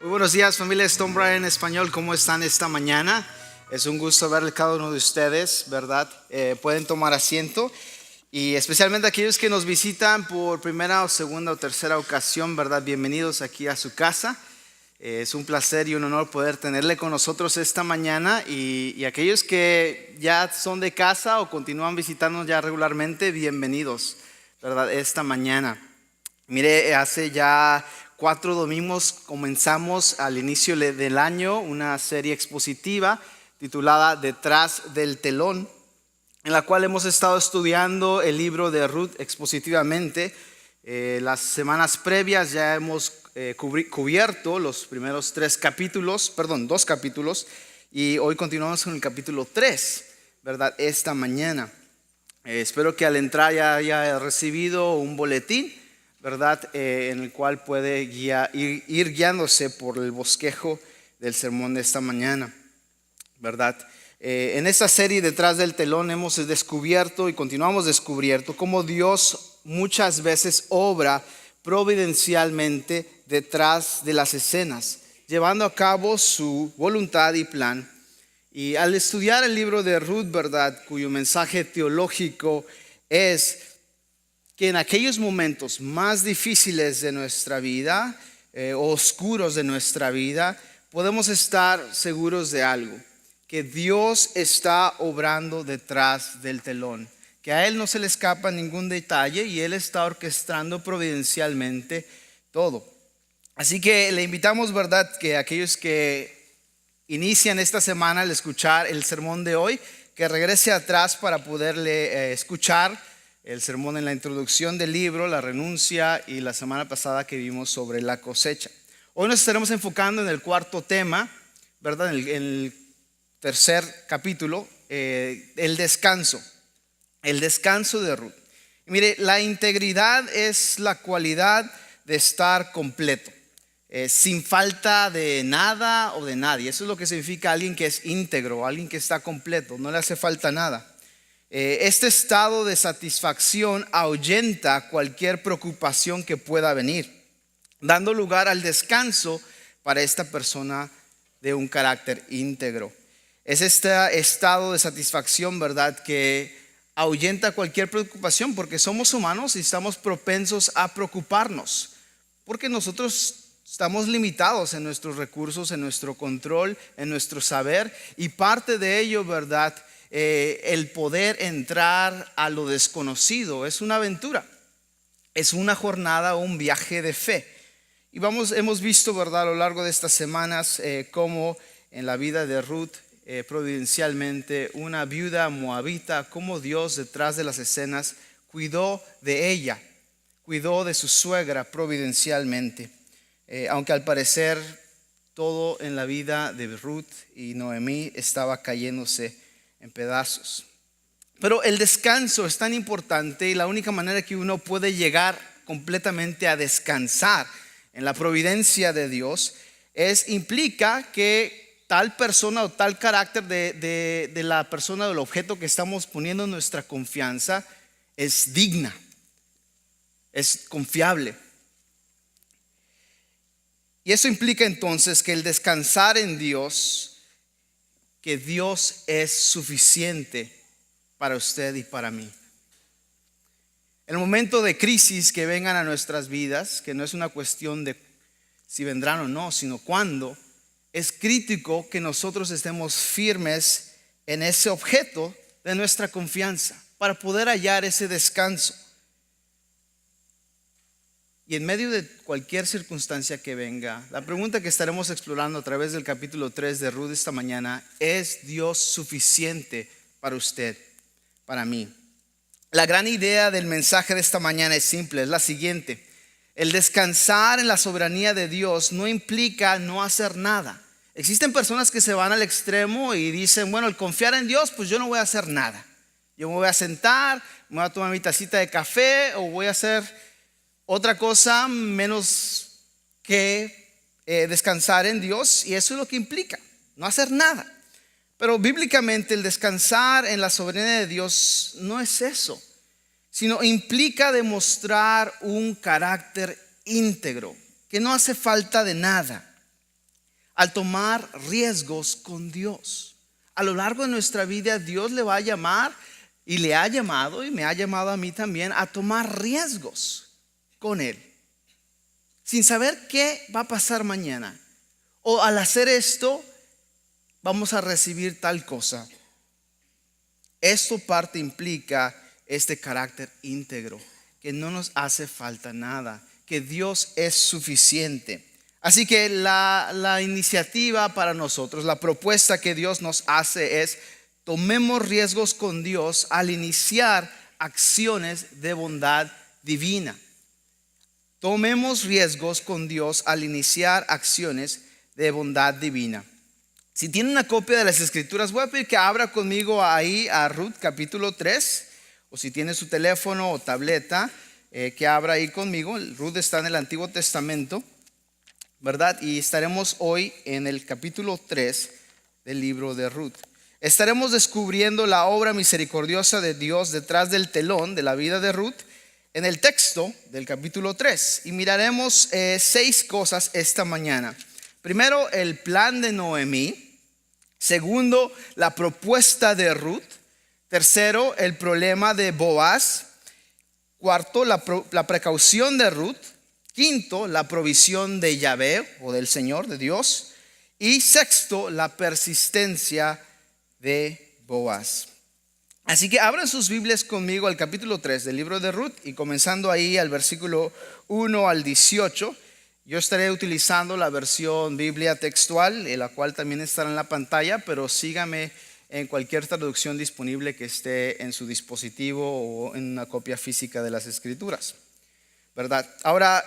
Muy buenos días, familia Stone Briar en español. ¿Cómo están esta mañana? Es un gusto ver a cada uno de ustedes, ¿verdad? Pueden tomar asiento. Y especialmente aquellos que nos visitan por primera o segunda o tercera ocasión, ¿verdad? Bienvenidos aquí a su casa. Es un placer y un honor poder tenerle con nosotros esta mañana. Y aquellos que ya son de casa o continúan visitándonos ya regularmente, bienvenidos, ¿verdad? Esta mañana. Mire, hace ya 4 domingos comenzamos al inicio del año una serie expositiva titulada Detrás del telón, en la cual hemos estado estudiando el libro de Ruth expositivamente. Las semanas previas ya hemos cubierto los primeros 2 capítulos, y hoy continuamos con el capítulo 3, ¿verdad? Esta mañana. Espero que al entrar ya haya recibido un boletín, ¿verdad? En el cual puede ir guiándose por el bosquejo del sermón de esta mañana, ¿verdad? En esta serie Detrás del telón hemos descubierto y continuamos descubriendo cómo Dios muchas veces obra providencialmente detrás de las escenas, llevando a cabo su voluntad y plan. Y al estudiar el libro de Ruth, ¿verdad?, cuyo mensaje teológico es que en aquellos momentos más difíciles de nuestra vida, oscuros de nuestra vida, podemos estar seguros de algo: que Dios está obrando detrás del telón, que a Él no se le escapa ningún detalle y Él está orquestando providencialmente todo. Así que le invitamos, ¿verdad?, que aquellos que inician esta semana al escuchar el sermón de hoy, que regrese atrás para poderle escuchar el sermón en la introducción del libro, la renuncia, y la semana pasada que vimos sobre la cosecha. Hoy nos estaremos enfocando en el cuarto tema, ¿verdad? En el tercer capítulo, el descanso de Ruth. Y mire, la integridad es la cualidad de estar completo, sin falta de nada o de nadie. Eso es lo que significa alguien que es íntegro, alguien que está completo, no le hace falta nada. Este estado de satisfacción ahuyenta cualquier preocupación que pueda venir, dando lugar al descanso para esta persona de un carácter íntegro. Es este estado de satisfacción, ¿verdad?, que ahuyenta cualquier preocupación, porque somos humanos y estamos propensos a preocuparnos, porque nosotros estamos limitados en nuestros recursos, en nuestro control, en nuestro saber, y parte de ello, ¿verdad?, el poder entrar a lo desconocido es una aventura, es una jornada o un viaje de fe. Y hemos visto, ¿verdad?, a lo largo de estas semanas cómo en la vida de Ruth, providencialmente, una viuda moabita, cómo Dios detrás de las escenas cuidó de ella, cuidó de su suegra providencialmente. Aunque al parecer todo en la vida de Ruth y Noemí estaba cayéndose en pedazos. Pero el descanso es tan importante, y la única manera que uno puede llegar completamente a descansar en la providencia de Dios implica que tal persona o tal carácter de la persona o del objeto que estamos poniendo nuestra confianza es digna, es confiable. Y eso implica entonces que el descansar en Dios, que Dios es suficiente para usted y para mí. En el momento de crisis que vengan a nuestras vidas, que no es una cuestión de si vendrán o no, sino cuándo, es crítico que nosotros estemos firmes en ese objeto de nuestra confianza para poder hallar ese descanso. Y en medio de cualquier circunstancia que venga, la pregunta que estaremos explorando a través del capítulo 3 de Ruth esta mañana: ¿es Dios suficiente para usted, para mí? La gran idea del mensaje de esta mañana es simple, es la siguiente: el descansar en la soberanía de Dios no implica no hacer nada. Existen personas que se van al extremo y dicen: bueno, el confiar en Dios, pues yo no voy a hacer nada. Yo me voy a sentar, me voy a tomar mi tacita de café, o voy a hacer otra cosa menos que descansar en Dios, y eso es lo que implica, no hacer nada. Pero bíblicamente el descansar en la soberanía de Dios no es eso, sino implica demostrar un carácter íntegro, que no hace falta de nada. al tomar riesgos con Dios. A lo largo de nuestra vida Dios le va a llamar y le ha llamado y me ha llamado a mí también a tomar riesgos con Él, sin saber qué va a pasar mañana. O al hacer esto vamos a recibir tal cosa. Esto parte implica este carácter íntegro, que no nos hace falta nada, que Dios es suficiente. Así que la iniciativa para nosotros, la propuesta que Dios nos hace es: tomemos riesgos con Dios al iniciar acciones de bondad divina. Tomemos riesgos con Dios al iniciar acciones de bondad divina. Si tienen una copia de las Escrituras, voy a pedir que abra conmigo ahí a Ruth capítulo 3, o si tiene su teléfono o tableta, que abra ahí conmigo. Ruth está en el Antiguo Testamento, ¿verdad? Y estaremos hoy en el capítulo 3 del libro de Ruth. Estaremos descubriendo la obra misericordiosa de Dios detrás del telón de la vida de Ruth en el texto del capítulo 3. Y miraremos 6 cosas esta mañana. Primero, el plan de Noemí. Segundo, la propuesta de Ruth. Tercero, el problema de Boaz. Cuarto, la precaución de Ruth. Quinto, la provisión de Yahvé o del Señor, de Dios. Y sexto, la persistencia de Boaz. Así que abran sus Biblias conmigo al capítulo 3 del libro de Ruth y comenzando ahí al versículo 1 al 18. Yo estaré utilizando la versión Biblia textual, la cual también estará en la pantalla, pero sígame en cualquier traducción disponible que esté en su dispositivo o en una copia física de las Escrituras, ¿verdad? Ahora,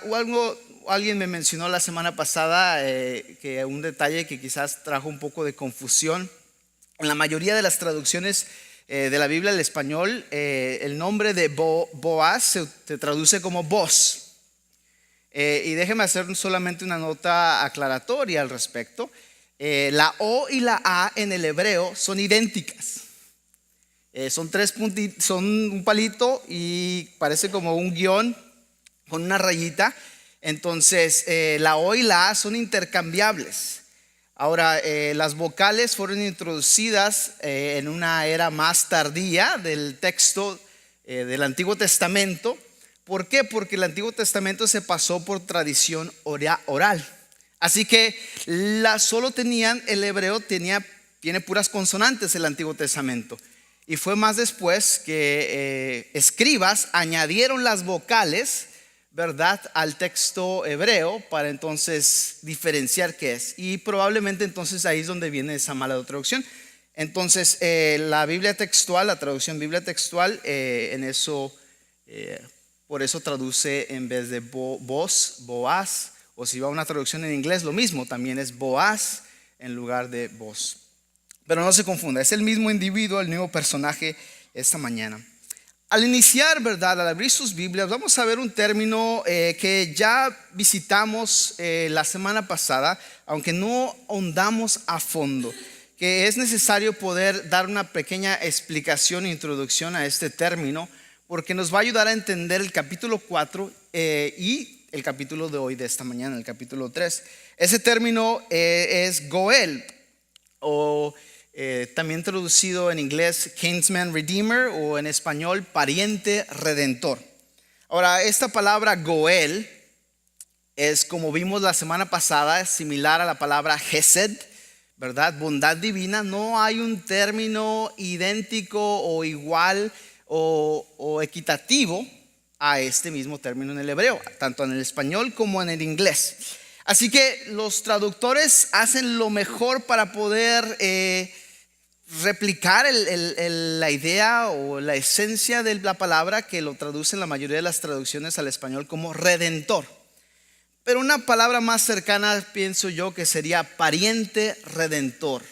alguien me mencionó la semana pasada que un detalle que quizás trajo un poco de confusión. En la mayoría de las traducciones de la Biblia al español, el nombre de Boaz se traduce como voz. Y déjeme hacer solamente una nota aclaratoria al respecto. La O y la A en el hebreo son idénticas. Son tres puntitos, son un palito y parece como un guión con una rayita. Entonces la O y la A son intercambiables. Ahora, las vocales fueron introducidas en una era más tardía del texto del Antiguo Testamento. ¿Por qué? Porque el Antiguo Testamento se pasó por tradición oral. Así que solo tenían, el hebreo tiene puras consonantes el Antiguo Testamento. Y fue más después que escribas añadieron las vocales, ¿verdad?, al texto hebreo para entonces diferenciar qué es. Y probablemente entonces ahí es donde viene esa mala traducción. Entonces la Biblia textual, la traducción Biblia textual, por eso traduce en vez de voz, Boaz. O si va a una traducción en inglés, lo mismo, también es Boaz en lugar de voz. Pero no se confunda, es el mismo individuo, el mismo personaje esta mañana. Al iniciar, ¿verdad?, al abrir sus Biblias, vamos a ver un término que ya visitamos la semana pasada, aunque no ahondamos a fondo, que es necesario poder dar una pequeña explicación e introducción a este término, porque nos va a ayudar a entender el capítulo 4 y el capítulo de hoy, de esta mañana, el capítulo 3. Ese término es Goel, o también traducido en inglés kinsman redeemer, o en español pariente redentor. Ahora, esta palabra Goel es, como vimos la semana pasada, es similar a la palabra Hesed, ¿verdad?, bondad divina. No hay un término idéntico o igual o equitativo a este mismo término en el hebreo, tanto en el español como en el inglés. Así que los traductores hacen lo mejor para poder replicar la idea o la esencia de la palabra, que lo traducen la mayoría de las traducciones al español como redentor. Pero una palabra más cercana, pienso yo, que sería pariente redentor,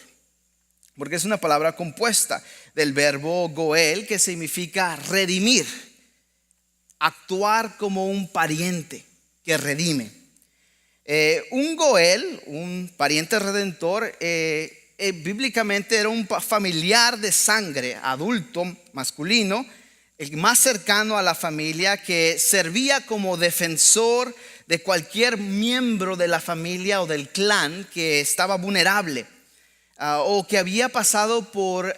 porque es una palabra compuesta del verbo goel, que significa redimir, actuar como un pariente que redime. Un goel, un pariente redentor, bíblicamente era un familiar de sangre, adulto, masculino, el más cercano a la familia, que servía como defensor de cualquier miembro de la familia o del clan que estaba vulnerable, o que había pasado por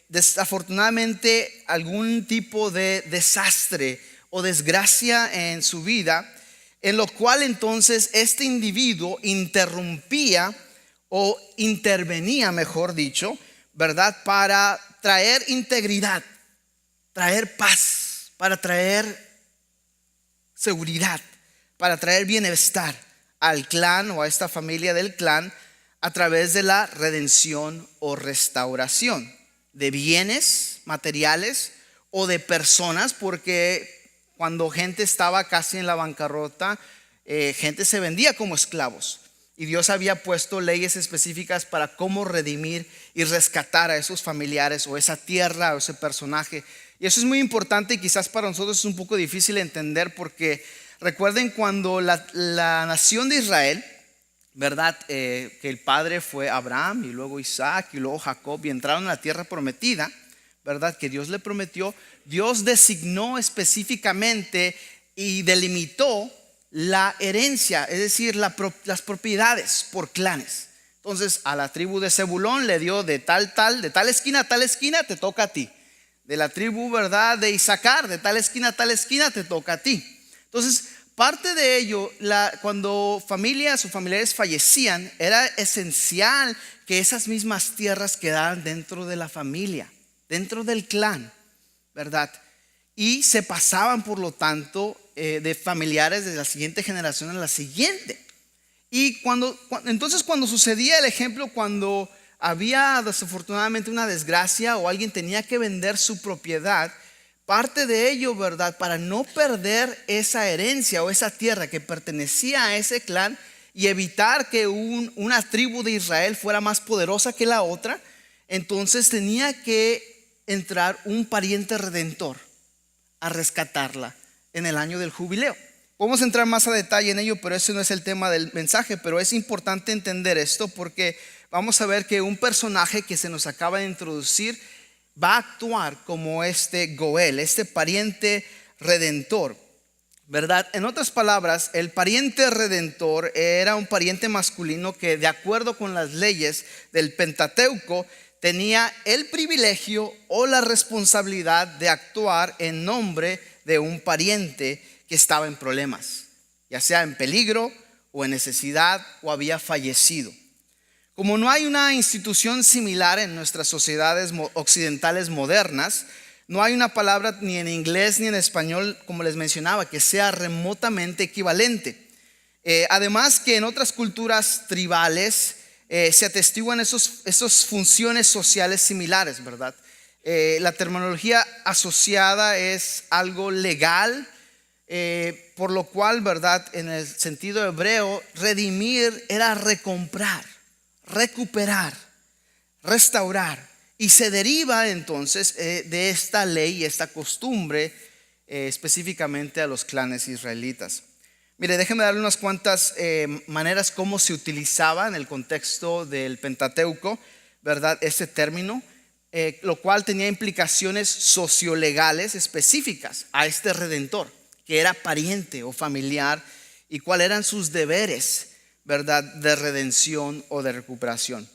desafortunadamente algún tipo de desastre o desgracia en su vida, en lo cual entonces este individuo interrumpía o intervenía, mejor dicho, ¿verdad? Para traer integridad, traer paz, para traer seguridad, para traer bienestar al clan o a esta familia del clan a través de la redención o restauración de bienes materiales o de personas, porque cuando gente estaba casi en la bancarrota, gente se vendía como esclavos. Y Dios había puesto leyes específicas para cómo redimir y rescatar a esos familiares o esa tierra o ese personaje. Y eso es muy importante y quizás para nosotros es un poco difícil de entender, porque recuerden cuando la nación de Israel, ¿verdad? Que el padre fue Abraham y luego Isaac y luego Jacob, y entraron a la tierra prometida, ¿verdad? Que Dios le prometió. Dios designó específicamente y delimitó la herencia, es decir, las propiedades por clanes. Entonces a la tribu de Zebulón le dio de tal esquina a tal esquina te toca a ti. De la tribu, ¿verdad?, de Isaacar, de tal esquina a tal esquina te toca a ti. Entonces parte de ello, cuando familias o familiares fallecían, era esencial que esas mismas tierras quedaran dentro de la familia, dentro del clan, ¿verdad? Y se pasaban, por lo tanto, de familiares de la siguiente generación a la siguiente. Y entonces cuando sucedía el ejemplo, cuando había desafortunadamente una desgracia o alguien tenía que vender su propiedad, parte de ello, ¿verdad?, para no perder esa herencia o esa tierra que pertenecía a ese clan y evitar que una tribu de Israel fuera más poderosa que la otra, entonces tenía que entrar un pariente redentor a rescatarla en el año del jubileo. Podemos entrar más a detalle en ello, pero ese no es el tema del mensaje. Pero es importante entender esto porque vamos a ver que un personaje que se nos acaba de introducir va a actuar como este Goel, este pariente redentor, ¿verdad? En otras palabras, el pariente redentor era un pariente masculino que, de acuerdo con las leyes del Pentateuco, tenía el privilegio o la responsabilidad de actuar en nombre de un pariente que estaba en problemas, ya sea en peligro o en necesidad o había fallecido. Como no hay una institución similar en nuestras sociedades occidentales modernas, no hay una palabra ni en inglés ni en español, como les mencionaba, que sea remotamente equivalente. Además que en otras culturas tribales se atestiguan esas funciones sociales similares, ¿verdad? La terminología asociada es algo legal, por lo cual, ¿verdad?, en el sentido hebreo, redimir era recomprar, recuperar, restaurar. Y se deriva entonces de esta ley y esta costumbre específicamente a los clanes israelitas. Mire, déjeme darle unas cuantas maneras cómo se utilizaba en el contexto del Pentateuco, ¿verdad?, este término, lo cual tenía implicaciones sociolegales específicas a este redentor, que era pariente o familiar, y cuáles eran sus deberes, ¿verdad?, de redención o de recuperación.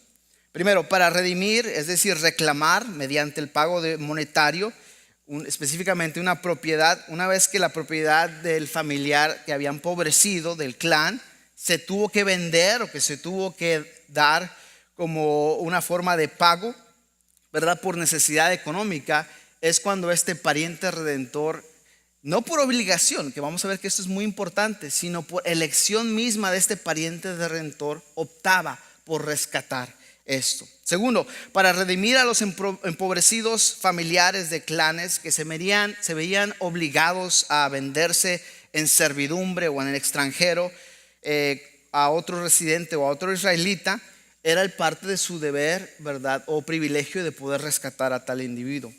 Primero, para redimir, es decir, reclamar mediante el pago monetario, específicamente una propiedad. Una vez que la propiedad del familiar que había empobrecido del clan se tuvo que vender o que se tuvo que dar como una forma de pago, ¿verdad?, por necesidad económica, es cuando este pariente redentor, no por obligación, que vamos a ver que esto es muy importante, sino por elección misma de este pariente redentor, optaba por rescatar esto. Segundo, para redimir a los empobrecidos familiares de clanes que se veían obligados a venderse en servidumbre o en el extranjero a otro residente o a otro israelita, era el parte de su deber, ¿verdad?, o privilegio de poder rescatar a tal individuo.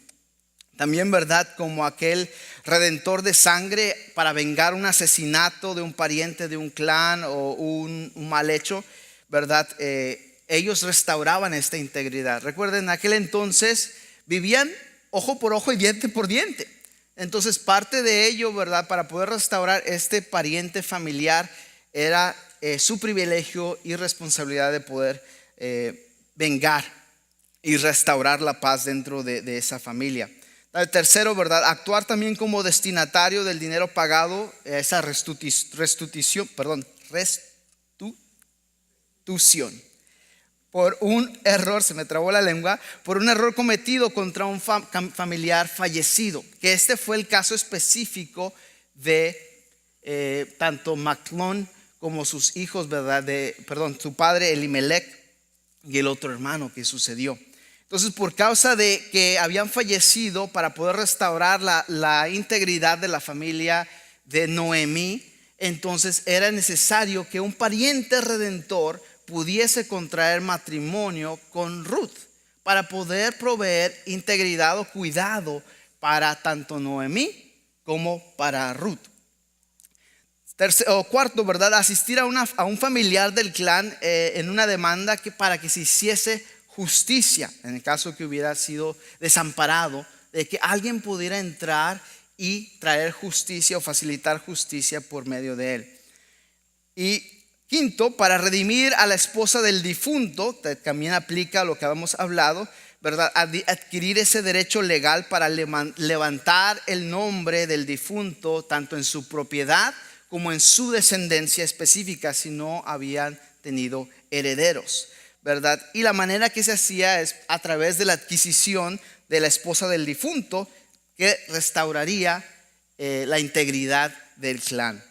También, ¿verdad?, como aquel redentor de sangre para vengar un asesinato de un pariente de un clan o un mal hecho, ¿verdad?, ellos restauraban esta integridad. Recuerden, en aquel entonces vivían ojo por ojo y diente por diente. Entonces parte de ello, ¿verdad? Para poder restaurar este pariente familiar era su privilegio y responsabilidad de poder vengar y restaurar la paz dentro de esa familia. El tercero, ¿verdad? Actuar también como destinatario del dinero pagado, esa restitución por un error, se me trabó la lengua, por un error cometido contra un familiar fallecido. Que este fue el caso específico de tanto Maclón como sus hijos, ¿verdad? Su padre Elimelech y el otro hermano que sucedió. Entonces, por causa de que habían fallecido, para poder restaurar la integridad de la familia de Noemí, entonces era necesario que un pariente redentor pudiese contraer matrimonio con Ruth para poder proveer integridad o cuidado para tanto Noemí como para Ruth. Cuarto, ¿verdad? Asistir a un familiar del clan en una demanda para que se hiciese justicia, en el caso que hubiera sido desamparado, de que alguien pudiera entrar y traer justicia o facilitar justicia por medio de él. Y quinto, para redimir a la esposa del difunto, también aplica lo que habíamos hablado, ¿verdad? Adquirir ese derecho legal para levantar el nombre del difunto tanto en su propiedad como en su descendencia específica si no habían tenido herederos, ¿verdad? Y la manera que se hacía es a través de la adquisición de la esposa del difunto, que restauraría la integridad del clan.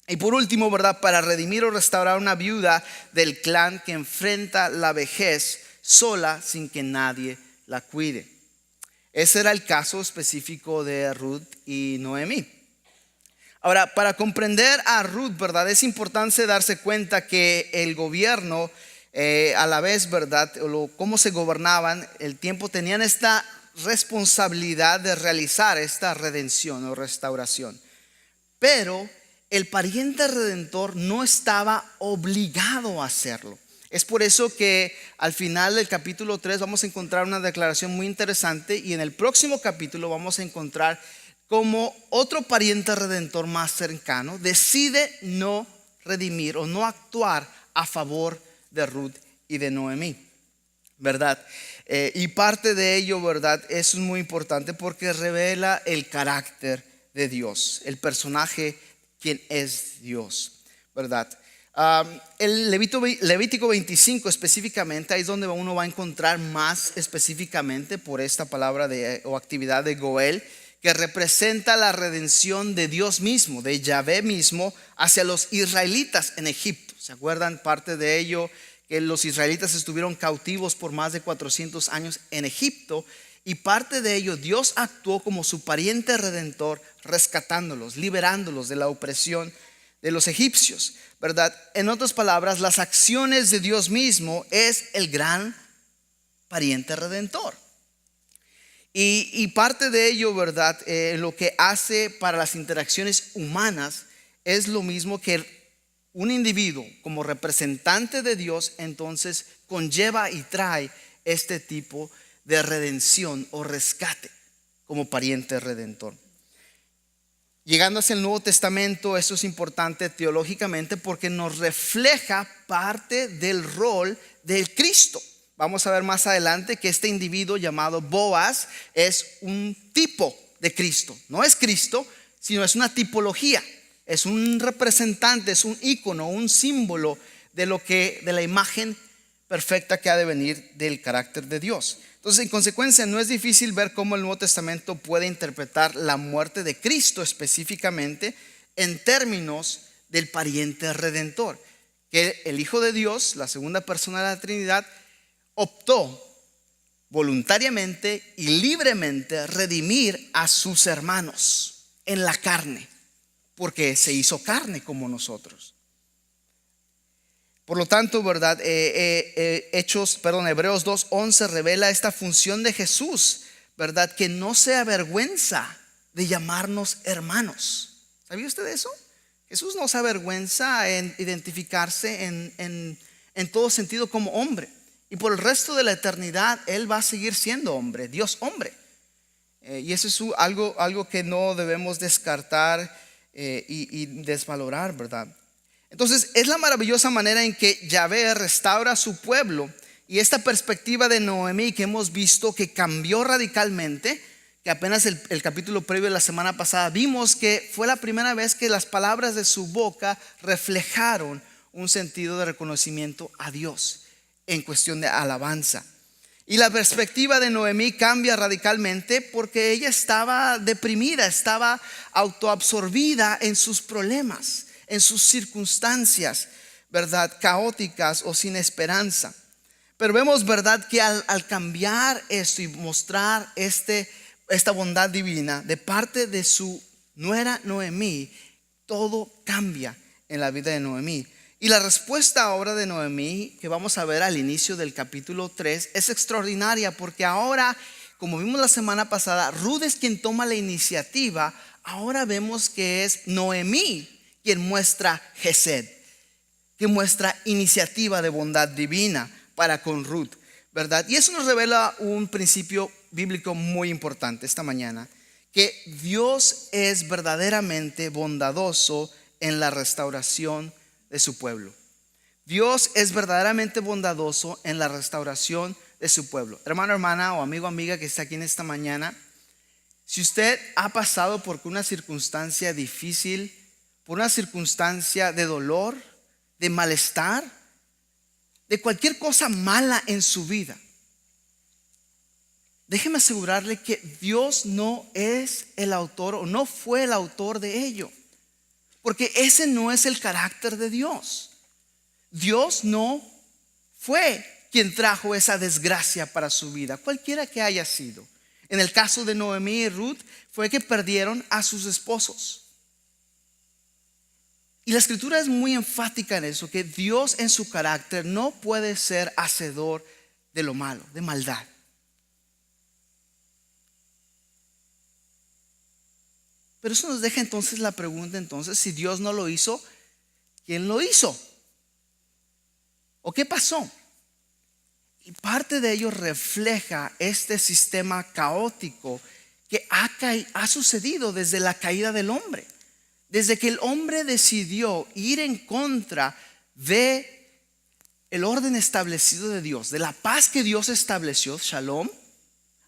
Y por último, ¿verdad? Para redimir o restaurar una viuda del clan que enfrenta la vejez sola sin que nadie la cuide. Ese era el caso específico de Ruth y Noemí. Ahora, para comprender a Ruth, ¿verdad? Es importante darse cuenta que el gobierno, a la vez, ¿verdad? Cómo se gobernaban el tiempo, tenían esta responsabilidad de realizar esta redención o restauración. Pero el pariente redentor no estaba obligado a hacerlo. Es por eso que al final del capítulo 3 vamos a encontrar una declaración muy interesante, y en el próximo capítulo vamos a encontrar cómo otro pariente redentor más cercano decide no redimir o no actuar a favor de Ruth y de Noemí, ¿verdad? Y parte de ello, ¿verdad? Eso es muy importante porque revela el carácter de Dios, el personaje quien es Dios, ¿verdad? El Levítico 25 específicamente, ahí es donde uno va a encontrar más específicamente por esta palabra o actividad de Goel, que representa la redención de Dios mismo, de Yahvé mismo, hacia los israelitas en Egipto. ¿Se acuerdan parte de ello? Que los israelitas estuvieron cautivos por más de 400 años en Egipto, y parte de ello Dios actuó como su pariente redentor, rescatándolos, liberándolos de la opresión de los egipcios, ¿verdad? En otras palabras, las acciones de Dios mismo es el gran pariente redentor. Y parte de ello, ¿verdad? Lo que hace para las interacciones humanas es lo mismo que un individuo como representante de Dios, entonces conlleva y trae este tipo de redención o rescate como pariente redentor. Llegando hacia el Nuevo Testamento, esto es importante teológicamente porque nos refleja parte del rol del Cristo. Vamos a ver más adelante que este individuo llamado Boaz es un tipo de Cristo. No es Cristo, sino es una tipología. Es un representante, es un ícono, un símbolo de la imagen perfecta que ha de venir del carácter de Dios. Entonces, en consecuencia, no es difícil ver cómo el Nuevo Testamento puede interpretar la muerte de Cristo específicamente en términos del pariente redentor, que el Hijo de Dios, la segunda persona de la Trinidad, optó voluntariamente y libremente redimir a sus hermanos en la carne, porque se hizo carne como nosotros. Por lo tanto, ¿verdad? Hebreos 2:11 revela esta función de Jesús, ¿verdad? Que no se avergüenza de llamarnos hermanos. ¿Sabía usted eso? Jesús no se avergüenza en identificarse en todo sentido como hombre. Y por el resto de la eternidad Él va a seguir siendo hombre, Dios hombre. Y eso es algo que no debemos descartar y desvalorar, ¿verdad? Entonces es la maravillosa manera en que Yahvé restaura a su pueblo. Y esta perspectiva de Noemí que hemos visto que cambió radicalmente, que apenas el capítulo previo de la semana pasada vimos que fue la primera vez que las palabras de su boca reflejaron un sentido de reconocimiento a Dios en cuestión de alabanza. Y la perspectiva de Noemí cambia radicalmente porque ella estaba deprimida, estaba autoabsorbida en sus problemas, en sus circunstancias, ¿verdad? Caóticas o sin esperanza. Pero vemos, ¿verdad?, que al cambiar esto y mostrar esta bondad divina de parte de su nuera Noemí, todo cambia en la vida de Noemí. Y la respuesta ahora de Noemí, que vamos a ver al inicio del capítulo 3, es extraordinaria porque ahora, como vimos la semana pasada, Ruth es quien toma la iniciativa. Ahora vemos que es Noemí quien muestra Gesed, que muestra iniciativa de bondad divina para con Ruth, ¿verdad? Y eso nos revela un principio bíblico muy importante esta mañana, que Dios es verdaderamente bondadoso en la restauración de su pueblo. Dios es verdaderamente bondadoso en la restauración de su pueblo. Hermano, hermana o amigo, amiga que está aquí en esta mañana, si usted ha pasado por una circunstancia difícil, por una circunstancia de dolor, de malestar, de cualquier cosa mala en su vida, déjeme asegurarle que Dios no es el autor o no fue el autor de ello, porque ese no es el carácter de Dios. Dios no fue quien trajo esa desgracia para su vida, cualquiera que haya sido. En el caso de Noemí y Ruth fue que perdieron a sus esposos. Y la escritura es muy enfática en eso, que Dios en su carácter no puede ser hacedor de lo malo, de maldad. Pero eso nos deja entonces la pregunta, entonces, si Dios no lo hizo, ¿quién lo hizo? ¿O qué pasó? Y parte de ello refleja este sistema caótico que ha sucedido desde la caída del hombre. Desde que el hombre decidió ir en contra de el orden establecido de Dios, de la paz que Dios estableció, Shalom,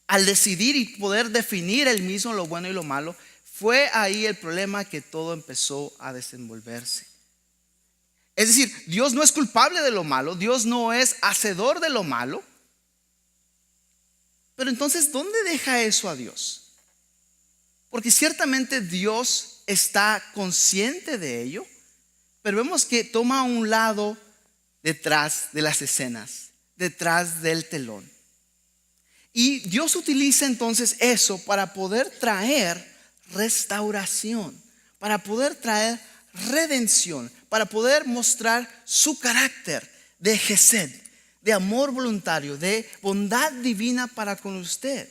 al decidir y poder definir él mismo lo bueno y lo malo, fue ahí el problema que todo empezó a desenvolverse. Es decir, Dios no es culpable de lo malo, Dios no es hacedor de lo malo. Pero entonces, ¿dónde deja eso a Dios? Porque ciertamente Dios está consciente de ello, pero vemos que toma un lado detrás de las escenas, detrás del telón. Y Dios utiliza entonces eso para poder traer restauración, para poder traer redención, para poder mostrar su carácter de Gesed, de amor voluntario, de bondad divina para con usted.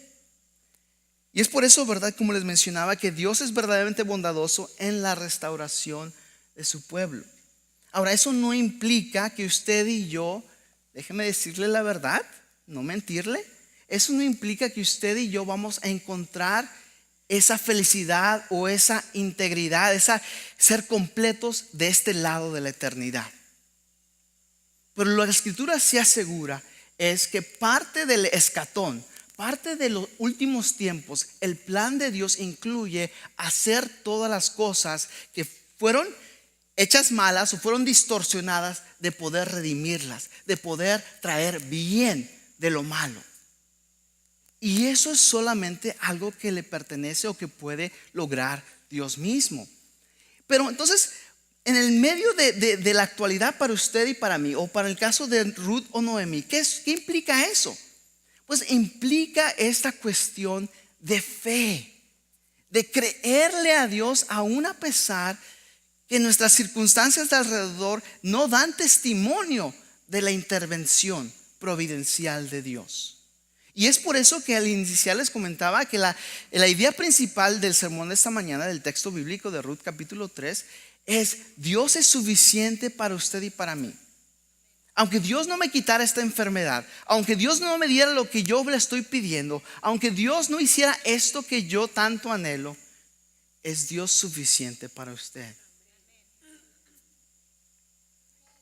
Y es por eso, ¿verdad?, como les mencionaba, que Dios es verdaderamente bondadoso en la restauración de su pueblo. Ahora, eso no implica que usted y yo, déjeme decirle la verdad, no mentirle, eso no implica que usted y yo vamos a encontrar esa felicidad o esa integridad, esa ser completos de este lado de la eternidad. Pero lo que la escritura sí asegura es que parte del escatón, parte de los últimos tiempos, el plan de Dios incluye hacer todas las cosas que fueron hechas malas o fueron distorsionadas, de poder redimirlas, de poder traer bien de lo malo. Y eso es solamente algo que le pertenece o que puede lograr Dios mismo. Pero entonces, en el medio de la actualidad para usted y para mí, o para el caso de Ruth o Noemí, ¿qué implica eso? Pues implica esta cuestión de fe, de creerle a Dios aún a pesar que nuestras circunstancias de alrededor no dan testimonio de la intervención providencial de Dios. Y es por eso que al iniciar les comentaba que la idea principal del sermón de esta mañana, del texto bíblico de Ruth capítulo 3, es: Dios es suficiente para usted y para mí. Aunque Dios no me quitara esta enfermedad, aunque Dios no me diera lo que yo le estoy pidiendo, aunque Dios no hiciera esto que yo tanto anhelo, es Dios suficiente para usted.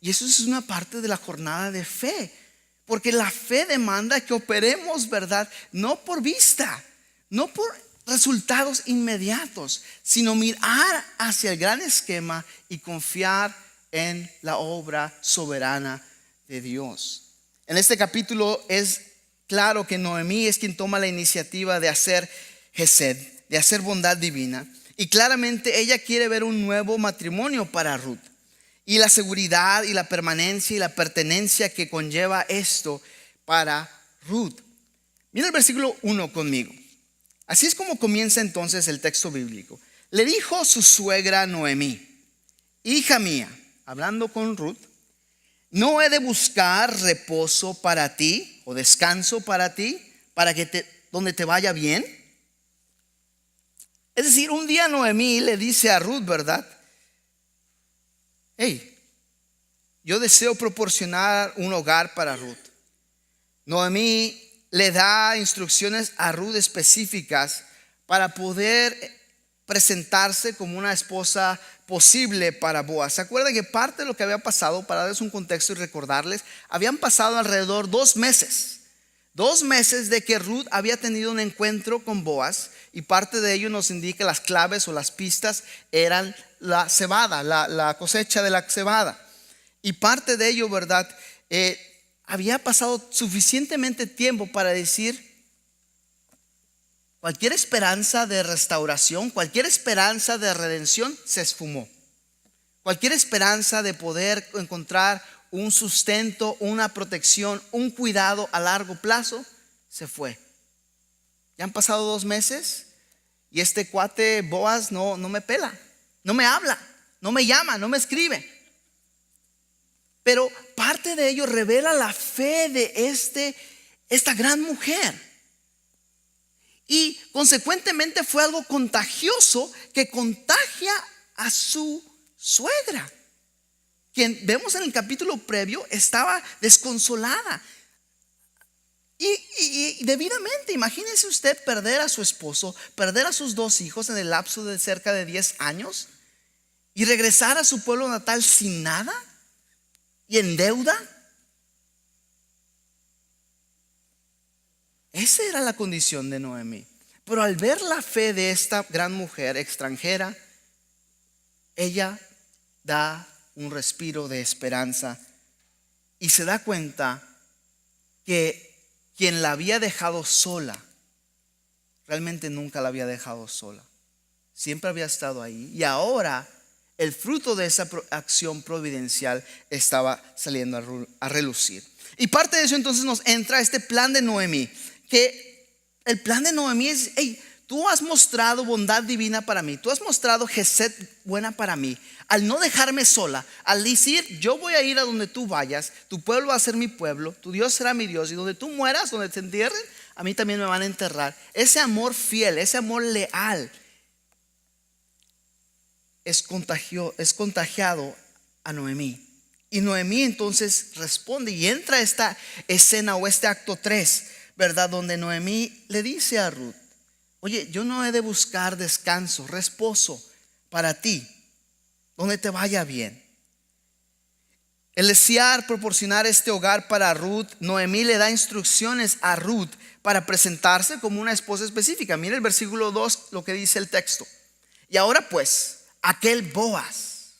Y eso es una parte de la jornada de fe, porque la fe demanda que operemos, ¿verdad? No por vista, no por resultados inmediatos, sino mirar hacia el gran esquema y confiar en la obra soberana de Dios. En este capítulo es claro que Noemí es quien toma la iniciativa de hacer Gesed, de hacer bondad divina, y claramente ella quiere ver un nuevo matrimonio para Ruth. Y la seguridad y la permanencia y la pertenencia que conlleva esto para Ruth. Mira el versículo 1 conmigo. Así es como comienza entonces el texto bíblico. Le dijo su suegra Noemí: hija mía, hablando con Ruth, ¿no he de buscar reposo para ti o descanso para ti, para que donde te vaya bien? Es decir, un día Noemí le dice a Ruth, ¿verdad? Hey, yo deseo proporcionar un hogar para Ruth. Noemí le da instrucciones a Ruth específicas para poder presentarse como una esposa posible para Boaz. ¿Se acuerdan que parte de lo que había pasado, para darles un contexto y recordarles, habían pasado alrededor 2 meses? 2 meses de que Ruth había tenido un encuentro con Boaz, y parte de ello nos indica las claves o las pistas eran la cebada, la cosecha de la cebada. Y parte de ello, ¿verdad? Había pasado suficientemente tiempo para decir: cualquier esperanza de restauración, cualquier esperanza de redención se esfumó. Cualquier esperanza de poder encontrar un sustento, una protección, un cuidado a largo plazo se fue. Ya han pasado 2 meses y este cuate Boaz no me pela, no me habla, no me llama, no me escribe. Pero parte de ello revela la fe de esta gran mujer. Y consecuentemente fue algo contagioso que contagia a su suegra, quien vemos en el capítulo previo estaba desconsolada. Y debidamente, imagínese usted perder a su esposo, perder a sus 2 hijos en el lapso de cerca de 10 años y regresar a su pueblo natal sin nada y en deuda. Esa era la condición de Noemí. Pero al ver la fe de esta gran mujer extranjera, ella da un respiro de esperanza y se da cuenta que quien la había dejado sola, realmente nunca la había dejado sola. Siempre había estado ahí. Y ahora el fruto de esa acción providencial estaba saliendo a relucir. Y parte de eso entonces nos entra este plan de Noemí. Que el plan de Noemí es: hey, tú has mostrado bondad divina para mí, tú has mostrado Gesed buena para mí, al no dejarme sola, al decir: yo voy a ir a donde tú vayas, tu pueblo va a ser mi pueblo, tu Dios será mi Dios, y donde tú mueras, donde te entierren, a mí también me van a enterrar. Ese amor fiel, ese amor leal es contagiado a Noemí. Y Noemí entonces responde y entra esta escena o este acto 3, ¿verdad? Donde Noemí le dice a Ruth: oye, yo no he de buscar descanso, reposo para ti, donde te vaya bien. El desear proporcionar este hogar para Ruth, Noemí le da instrucciones a Ruth para presentarse como una esposa específica. Mira el versículo 2, lo que dice el texto. Y ahora pues, aquel Boaz,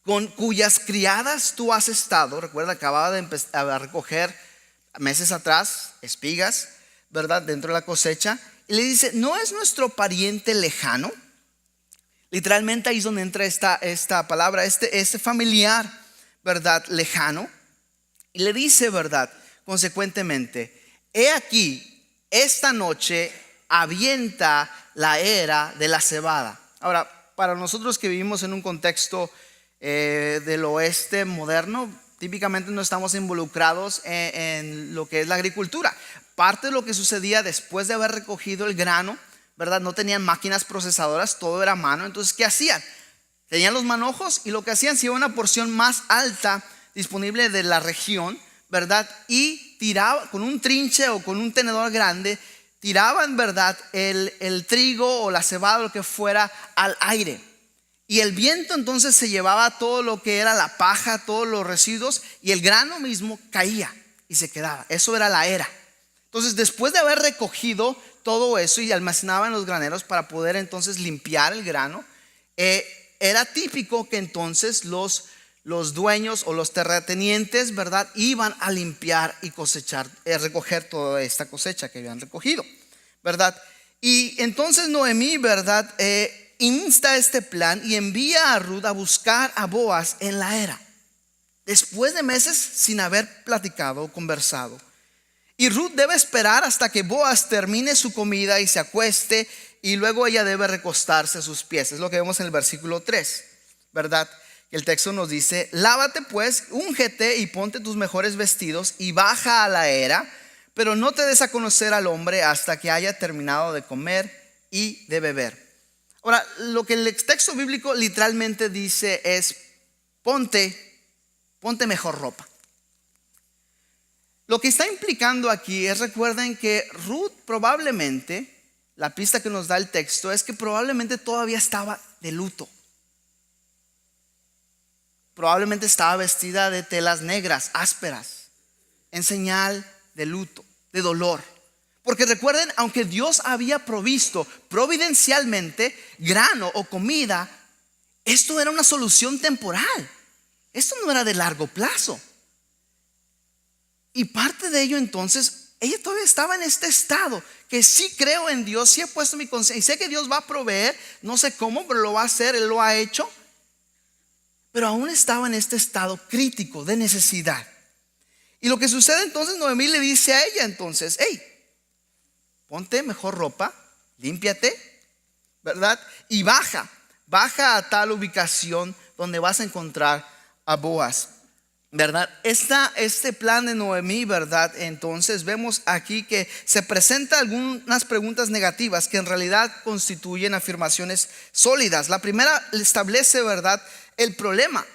con cuyas criadas tú has estado, recuerda, acababa de empezar a recoger meses atrás espigas, ¿verdad? Dentro de la cosecha. Y le dice: ¿no es nuestro pariente lejano? Literalmente ahí es donde entra esta palabra, este familiar, ¿verdad? Lejano. Y le dice, ¿verdad? Consecuentemente: he aquí, esta noche avienta la era de la cebada. Ahora, para nosotros que vivimos en un contexto del oeste moderno, típicamente no estamos involucrados en lo que es la agricultura. Parte de lo que sucedía después de haber recogido el grano, ¿verdad? No tenían máquinas procesadoras, todo era a mano. Entonces, ¿qué hacían? Tenían los manojos y lo que hacían, se iba una porción más alta disponible de la región, ¿verdad? Y tiraba con un trinche o con un tenedor grande, tiraban, ¿verdad?, el trigo o la cebada, lo que fuera, al aire. Y el viento entonces se llevaba todo lo que era la paja, todos los residuos, y el grano mismo caía y se quedaba. Eso era la era. Entonces, después de haber recogido todo eso y almacenaba en los graneros para poder entonces limpiar el grano, era típico que entonces los dueños o los terratenientes, ¿verdad?, iban a limpiar y cosechar, recoger toda esta cosecha que habían recogido, ¿verdad? Y entonces Noemí, ¿verdad?, insta este plan y envía a Ruth a buscar a Boaz en la era, después de meses sin haber platicado o conversado. Y Ruth debe esperar hasta que Boaz termine su comida y se acueste, y luego ella debe recostarse a sus pies. Es lo que vemos en el versículo 3, ¿verdad? El texto nos dice: lávate pues, úngete y ponte tus mejores vestidos y baja a la era, pero no te des a conocer al hombre hasta que haya terminado de comer y de beber. Ahora, lo que el texto bíblico literalmente dice es: ponte mejor ropa. Lo que está implicando aquí es, recuerden que Ruth probablemente, la pista que nos da el texto es que probablemente todavía estaba de luto. Probablemente estaba vestida de telas negras, ásperas, en señal de luto, de dolor. Porque recuerden, aunque Dios había provisto providencialmente grano o comida, esto era una solución temporal. Esto no era de largo plazo. Y parte de ello entonces, ella todavía estaba en este estado, que sí creo en Dios, sí he puesto mi conciencia y sé que Dios va a proveer, no sé cómo, pero lo va a hacer, Él lo ha hecho. Pero aún estaba en este estado crítico de necesidad. Y lo que sucede entonces, Noemí le dice a ella entonces: hey, ponte mejor ropa, límpiate, ¿verdad? Y baja a tal ubicación donde vas a encontrar a Boaz, ¿verdad? Este plan de Noemí, ¿verdad? Entonces vemos aquí que se presentan algunas preguntas negativas que en realidad constituyen afirmaciones sólidas. La primera establece, ¿verdad?, el problema,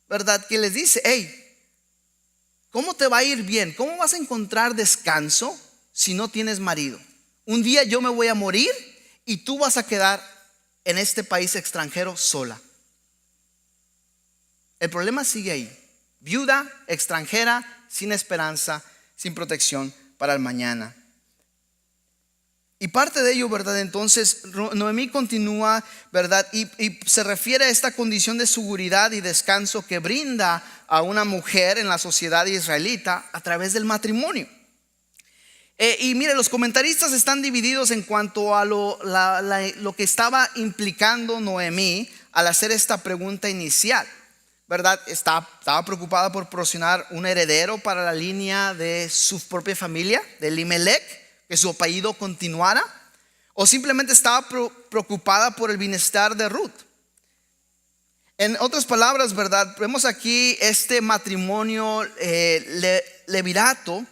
¿verdad? Que les dice: hey, ¿cómo te va a ir bien? ¿Cómo vas a encontrar descanso si no tienes marido? Un día yo me voy a morir y tú vas a quedar en este país extranjero sola. El problema sigue ahí: viuda, extranjera, sin esperanza, sin protección para el mañana. Y parte de ello, ¿verdad? Entonces Noemí continúa, ¿verdad? Y se refiere a esta condición de seguridad y descanso que brinda a una mujer en la sociedad israelita a través del matrimonio. Y mire, los comentaristas están divididos en cuanto a lo que estaba implicando Noemí al hacer esta pregunta inicial, ¿verdad? Estaba preocupada por proporcionar un heredero para la línea de su propia familia, de Elimelech, que su apellido continuara, o simplemente estaba preocupada por el bienestar de Ruth. En otras palabras, ¿verdad?, vemos aquí este matrimonio levirato,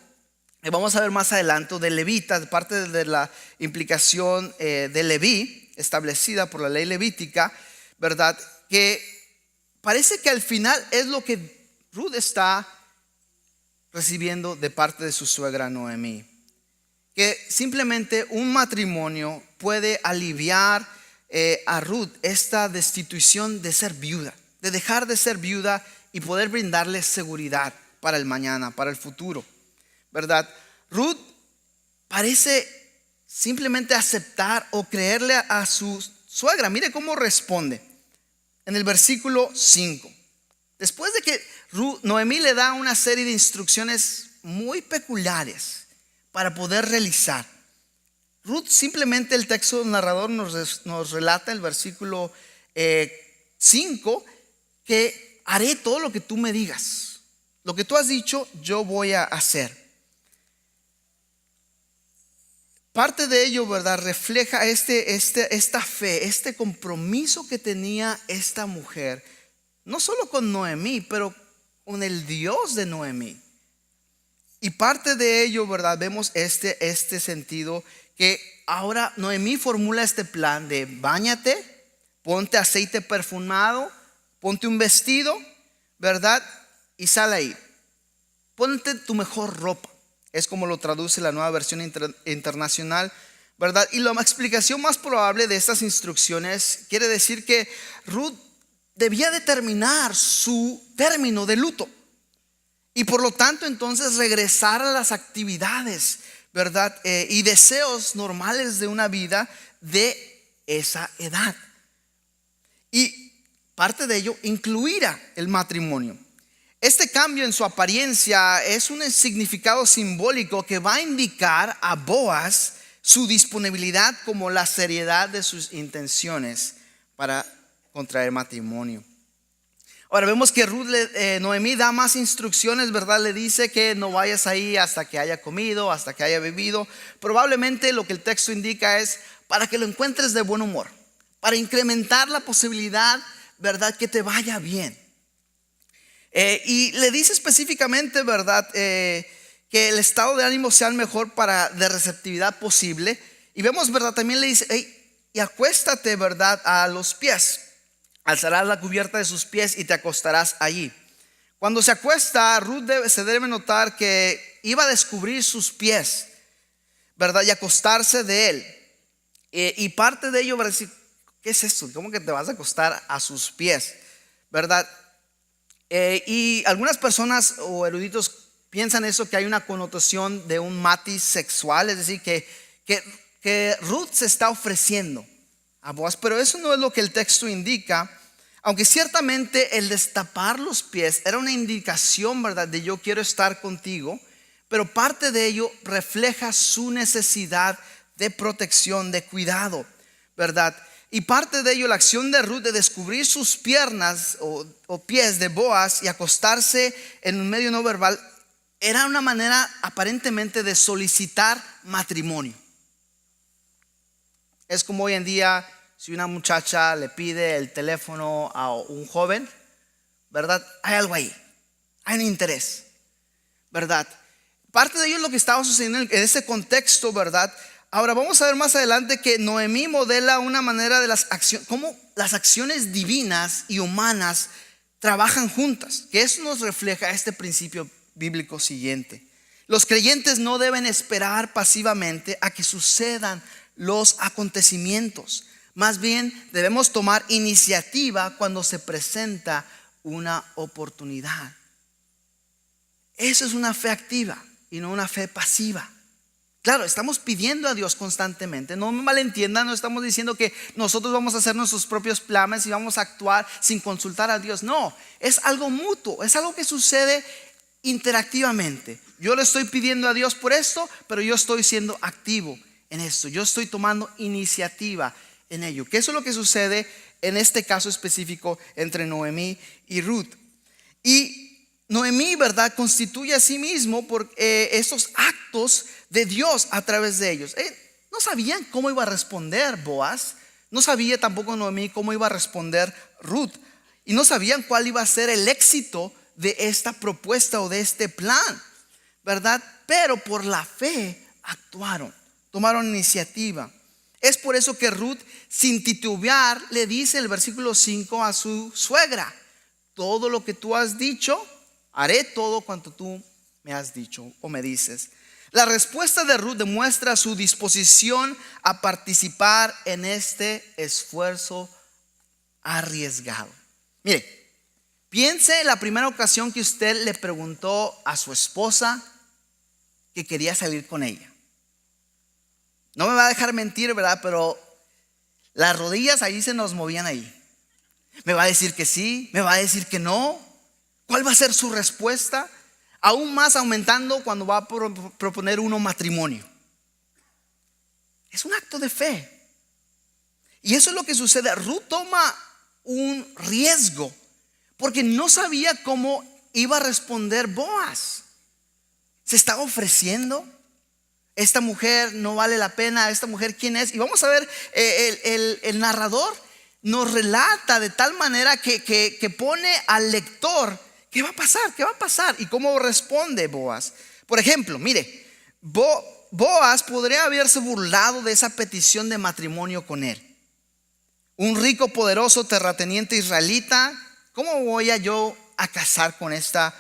que vamos a ver más adelante, de levita, parte de la implicación de Leví, establecida por la ley levítica, ¿verdad?, que parece que al final es lo que Ruth está recibiendo de parte de su suegra Noemí. Que simplemente un matrimonio puede aliviar a Ruth esta destitución de ser viuda, de dejar de ser viuda y poder brindarle seguridad para el mañana, para el futuro, ¿verdad? Ruth parece simplemente aceptar o creerle a su suegra. Mire cómo responde en el versículo 5. Después de que Noemí le da una serie de instrucciones muy peculiares para poder realizar, Ruth simplemente, el texto narrador nos relata el versículo 5, que haré todo lo que tú me digas. Lo que tú has dicho, yo voy a hacer. Parte de ello, ¿verdad?, refleja esta fe, este compromiso que tenía esta mujer, no solo con Noemí, pero con el Dios de Noemí. Y parte de ello, ¿verdad?, vemos este sentido, que ahora Noemí formula este plan de: báñate, ponte aceite perfumado, ponte un vestido, ¿verdad?, y sal ahí. Ponte tu mejor ropa. Es como lo traduce la Nueva Versión Internacional, ¿verdad? Y la explicación más probable de estas instrucciones quiere decir que Ruth debía determinar su término de luto y por lo tanto entonces regresar a las actividades, ¿verdad? Y deseos normales de una vida de esa edad. Y parte de ello incluirá el matrimonio. Este cambio en su apariencia es un significado simbólico que va a indicar a Boaz su disponibilidad como la seriedad de sus intenciones para contraer matrimonio. Ahora vemos que Noemí da más instrucciones, ¿verdad? Le dice que no vayas ahí hasta que haya comido, hasta que haya bebido. Probablemente lo que el texto indica es para que lo encuentres de buen humor, para incrementar la posibilidad, ¿verdad?, que te vaya bien. Y le dice específicamente, ¿verdad?, que el estado de ánimo sea el mejor de receptividad posible. Y vemos, ¿verdad?, también le dice, hey, y acuéstate, ¿verdad?, a los pies. Alzarás la cubierta de sus pies y te acostarás allí. Cuando se acuesta, Ruth se debe notar que iba a descubrir sus pies, ¿verdad?, y acostarse de él. Y parte de ello va a decir, ¿qué es esto? ¿Cómo que te vas a acostar a sus pies? ¿Verdad? Y algunas personas o eruditos piensan eso, que hay una connotación de un matiz sexual, es decir, que Ruth se está ofreciendo a Boaz, pero eso no es lo que el texto indica. Aunque ciertamente el destapar los pies era una indicación, ¿verdad?, de yo quiero estar contigo, pero parte de ello refleja su necesidad de protección, de cuidado, ¿verdad? Y parte de ello, la acción de Ruth de descubrir sus piernas o pies de Boaz y acostarse en un medio no verbal, era una manera aparentemente de solicitar matrimonio. Es como hoy en día, si una muchacha le pide el teléfono a un joven, ¿verdad? Hay algo ahí, hay un interés, ¿verdad? Parte de ello es lo que estaba sucediendo en ese contexto, ¿verdad? Ahora vamos a ver más adelante que Noemí modela una manera de las acciones, cómo las acciones divinas y humanas trabajan juntas, que eso nos refleja este principio bíblico siguiente. Los creyentes no deben esperar pasivamente a que sucedan los acontecimientos. Más bien debemos tomar iniciativa cuando se presenta una oportunidad. Eso es una fe activa y no una fe pasiva. Claro, estamos pidiendo a Dios constantemente. No me malentiendan, no estamos diciendo que nosotros vamos a hacer nuestros propios planes y vamos a actuar sin consultar a Dios. No, es algo mutuo, es algo que sucede interactivamente. Yo le estoy pidiendo a Dios por esto, pero yo estoy siendo activo en esto. Yo estoy tomando iniciativa en ello. Que eso es lo que sucede en este caso específico entre Noemí y Ruth. Y Noemí, ¿verdad?, constituye a sí mismo por estos actos de Dios a través de ellos. No sabían cómo iba a responder Boaz. No sabía tampoco Noemí cómo iba a responder Ruth. Y no sabían cuál iba a ser el éxito de esta propuesta o de este plan, ¿verdad? Pero por la fe actuaron, tomaron iniciativa. Es por eso que Ruth, sin titubear, le dice el versículo 5 a su suegra: todo lo que tú has dicho, haré todo cuanto tú me has dicho o me dices. La respuesta de Ruth demuestra su disposición a participar en este esfuerzo arriesgado. Mire, piense en la primera ocasión que usted le preguntó a su esposa que quería salir con ella. No me va a dejar mentir, ¿verdad? Pero las rodillas ahí se nos movían ahí. ¿Me va a decir que sí? ¿Me va a decir que no? ¿Cuál va a ser su respuesta? Aún más aumentando cuando va a proponer uno matrimonio. Es un acto de fe. Y eso es lo que sucede. Ruth toma un riesgo porque no sabía cómo iba a responder Boaz. Se está ofreciendo. Esta mujer no vale la pena. Esta mujer, ¿quién es? Y vamos a ver, el narrador nos relata de tal manera que pone al lector ¿qué va a pasar? ¿Qué va a pasar? ¿Y cómo responde Boaz? Por ejemplo, mire, Boaz podría haberse burlado de esa petición de matrimonio con él. Un rico, poderoso terrateniente israelita, ¿cómo voy yo a casar con esta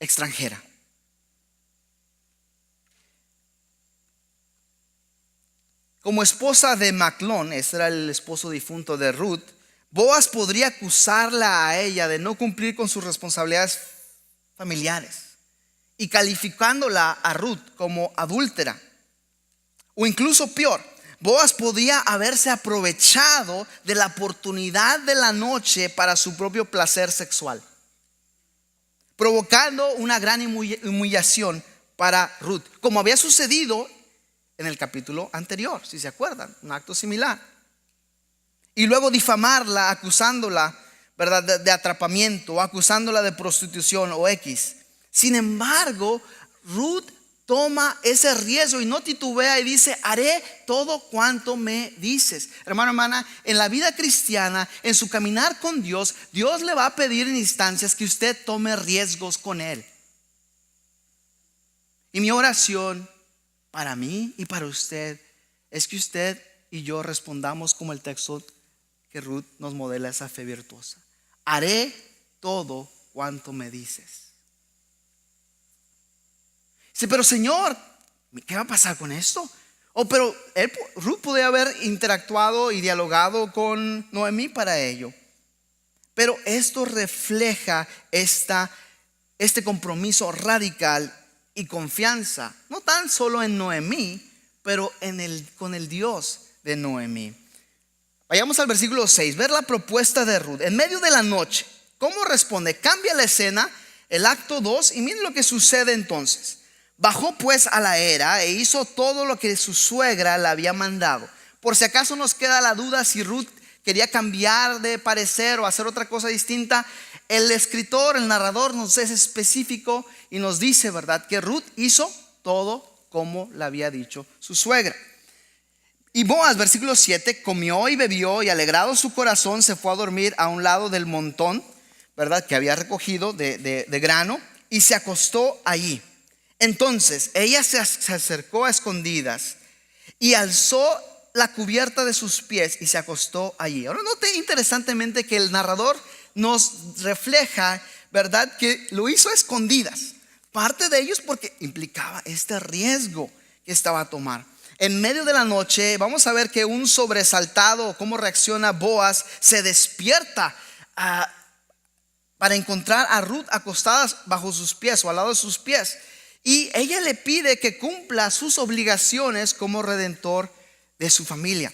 extranjera. Como esposa de Maclón, ese era el esposo difunto de Ruth, Boaz podría acusarla a ella de no cumplir con sus responsabilidades familiares y calificándola a Ruth como adúltera. O incluso peor, Boaz podía haberse aprovechado de la oportunidad de la noche para su propio placer sexual, provocando una gran humillación para Ruth, como había sucedido en el capítulo anterior, si se acuerdan, un acto similar. Y luego difamarla, acusándola, ¿verdad?, de atrapamiento, o acusándola de prostitución o X. Sin embargo, Ruth toma ese riesgo y no titubea y dice: haré todo cuanto me dices. Hermano, hermana, en la vida cristiana, en su caminar con Dios, Dios le va a pedir en instancias que usted tome riesgos con Él. Y mi oración para mí y para usted es que usted y yo respondamos como el texto que Ruth nos modela, esa fe virtuosa: haré todo cuanto me dices. Dice: pero Señor, ¿qué va a pasar con esto? Pero Ruth podía haber interactuado y dialogado con Noemí para ello. Pero esto refleja este compromiso radical y confianza, no tan solo en Noemí, pero con el Dios de Noemí. Vayamos al versículo 6, ver la propuesta de Ruth. En medio de la noche, ¿cómo responde? Cambia la escena, el acto 2, y miren lo que sucede entonces. Bajó pues a la era e hizo todo lo que su suegra le había mandado. Por si acaso nos queda la duda si Ruth quería cambiar de parecer o hacer otra cosa distinta, el escritor, el narrador nos es específico y nos dice, ¿verdad?, que Ruth hizo todo como le había dicho su suegra. Y Boaz, versículo 7, comió y bebió y alegrado su corazón se fue a dormir a un lado del montón, ¿verdad?, que había recogido de grano, y se acostó allí. Entonces ella se acercó a escondidas y alzó la cubierta de sus pies y se acostó allí. Ahora note interesantemente que el narrador nos refleja, ¿verdad?, que lo hizo a escondidas. Parte de ellos porque implicaba este riesgo que estaba a tomar. En medio de la noche vamos a ver que un sobresaltado, cómo reacciona Boaz, se despierta para encontrar a Ruth acostada bajo sus pies o al lado de sus pies. Y ella le pide que cumpla sus obligaciones como redentor de su familia.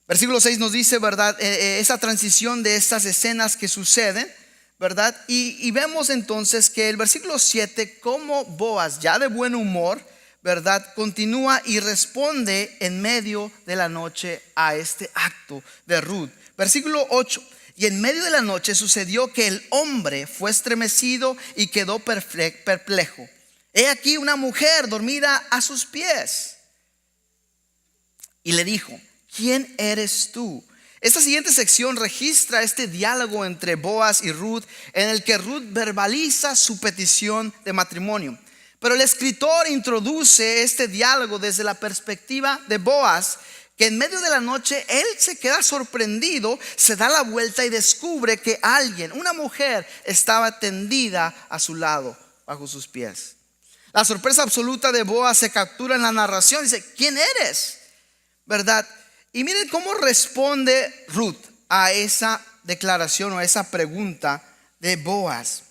Versículo 6 nos dice, ¿verdad?, esa transición de estas escenas que suceden, ¿verdad? Y vemos entonces que el versículo 7, como Boaz, ya de buen humor, ¿verdad?, continúa y responde en medio de la noche a este acto de Ruth. Versículo 8. Y en medio de la noche sucedió que el hombre fue estremecido y quedó perplejo. He aquí una mujer dormida a sus pies. Y le dijo: ¿quién eres tú? Esta siguiente sección registra este diálogo entre Boaz y Ruth, en el que Ruth verbaliza su petición de matrimonio. Pero el escritor introduce este diálogo desde la perspectiva de Boaz, que en medio de la noche él se queda sorprendido, se da la vuelta y descubre que alguien, una mujer, estaba tendida a su lado, bajo sus pies. La sorpresa absoluta de Boaz se captura en la narración. Dice: ¿quién eres? ¿Verdad? Y miren cómo responde Ruth a esa declaración o a esa pregunta de Boaz.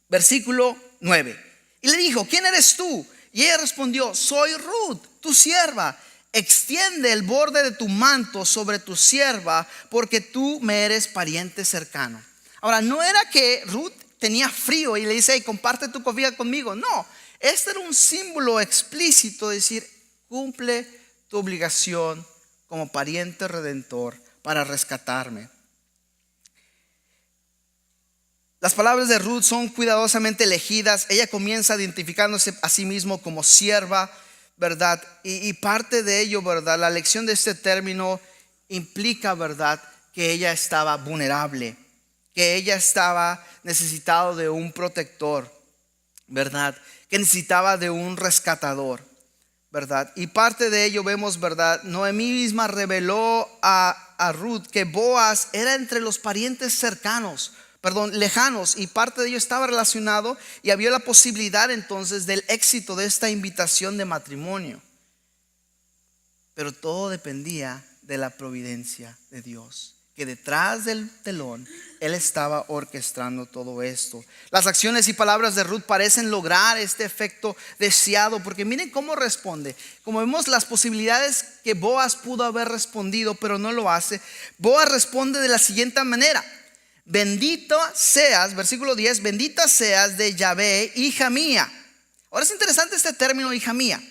Versículo 9. Y le dijo: ¿quién eres tú? Y ella respondió: soy Ruth, tu sierva. Extiende el borde de tu manto sobre tu sierva, porque tú me eres pariente cercano. Ahora, no era que Ruth tenía frío y le dice: hey, comparte tu cobija conmigo. No, este era un símbolo explícito de decir: cumple tu obligación como pariente redentor para rescatarme. Las palabras de Ruth son cuidadosamente elegidas. Ella comienza identificándose a sí mismo como sierva, ¿verdad? Y parte de ello, ¿verdad?, la elección de este término implica, ¿verdad?, que ella estaba vulnerable, que ella estaba necesitado de un protector, ¿verdad?, que necesitaba de un rescatador, ¿verdad? Y parte de ello vemos, ¿verdad?, Noemí misma reveló a Ruth que Boaz era entre los parientes cercanos, lejanos, y parte de ello estaba relacionado y había la posibilidad entonces del éxito de esta invitación de matrimonio. Pero todo dependía de la providencia de Dios, que detrás del telón Él estaba orquestando todo esto. Las acciones y palabras de Ruth parecen lograr este efecto deseado, porque miren cómo responde. Como vemos las posibilidades que Boaz pudo haber respondido, pero no lo hace. Boaz responde de la siguiente manera: bendito seas, versículo 10, bendita seas de Yahvé, hija mía. Ahora es interesante este término, hija mía,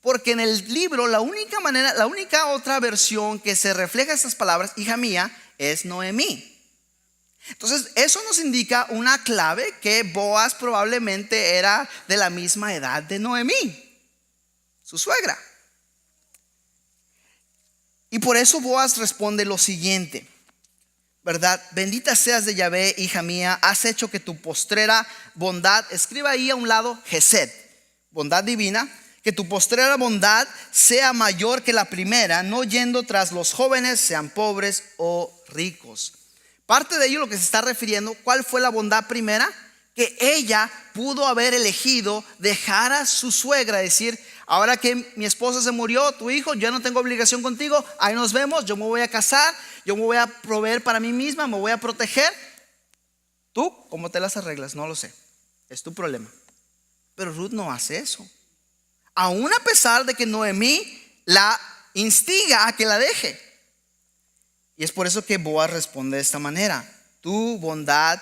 porque en el libro la única otra versión que se refleja estas palabras, hija mía, es Noemí. Entonces eso nos indica una clave, que Boaz probablemente era de la misma edad de Noemí, su suegra. Y por eso Boaz responde lo siguiente, ¿verdad? Bendita seas de Yahvé, hija mía, has hecho que tu postrera bondad, escriba ahí a un lado Gesed, bondad divina, que tu postrera bondad sea mayor que la primera, no yendo tras los jóvenes, sean pobres o ricos. Parte de ello lo que se está refiriendo, ¿cuál fue la bondad primera? Que ella pudo haber elegido dejar a su suegra, decir: ahora que mi esposa se murió, tu hijo, yo no tengo obligación contigo, ahí nos vemos, yo me voy a casar, yo me voy a proveer para mí misma, me voy a proteger. Tú, ¿cómo te las arreglas? No lo sé, es tu problema. Pero Ruth no hace eso, aún a pesar de que Noemí la instiga a que la deje. Y es por eso que Boaz responde de esta manera: tu bondad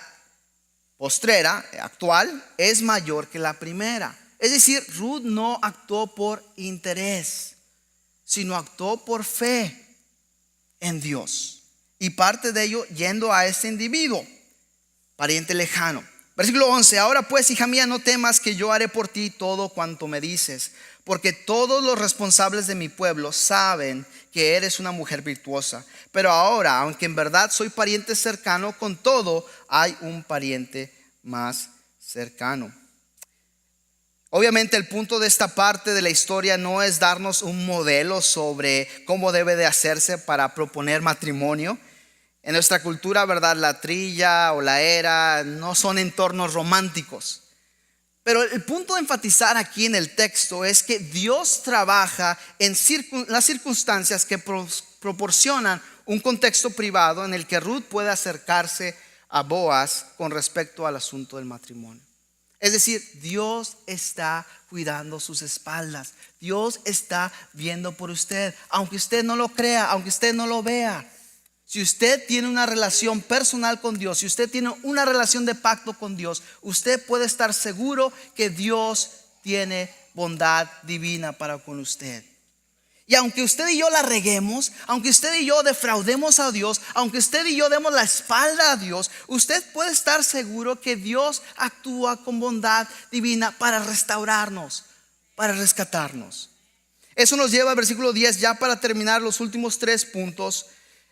postrera, actual, es mayor que la primera. Es decir, Ruth no actuó por interés, sino actuó por fe en Dios. Y parte de ello yendo a este individuo, pariente lejano. Versículo 11: ahora pues, hija mía, no temas, que yo haré por ti todo cuanto me dices, porque todos los responsables de mi pueblo saben que eres una mujer virtuosa. Pero ahora, aunque en verdad soy pariente cercano, con todo hay un pariente más cercano. Obviamente el punto de esta parte de la historia no es darnos un modelo sobre cómo debe de hacerse para proponer matrimonio. En nuestra cultura, ¿verdad?, la trilla o la era no son entornos románticos. Pero el punto de enfatizar aquí en el texto es que Dios trabaja en las circunstancias que proporcionan un contexto privado en el que Ruth puede acercarse a Boaz con respecto al asunto del matrimonio. Es decir, Dios está cuidando sus espaldas. Dios está viendo por usted, aunque usted no lo crea, aunque usted no lo vea. Si usted tiene una relación personal con Dios, si usted tiene una relación de pacto con Dios, usted puede estar seguro que Dios tiene bondad divina para con usted. Y aunque usted y yo la reguemos, aunque usted y yo defraudemos a Dios, aunque usted y yo demos la espalda a Dios, usted puede estar seguro que Dios actúa con bondad divina para restaurarnos, para rescatarnos. Eso nos lleva al versículo 10, ya para terminar los últimos 3 puntos.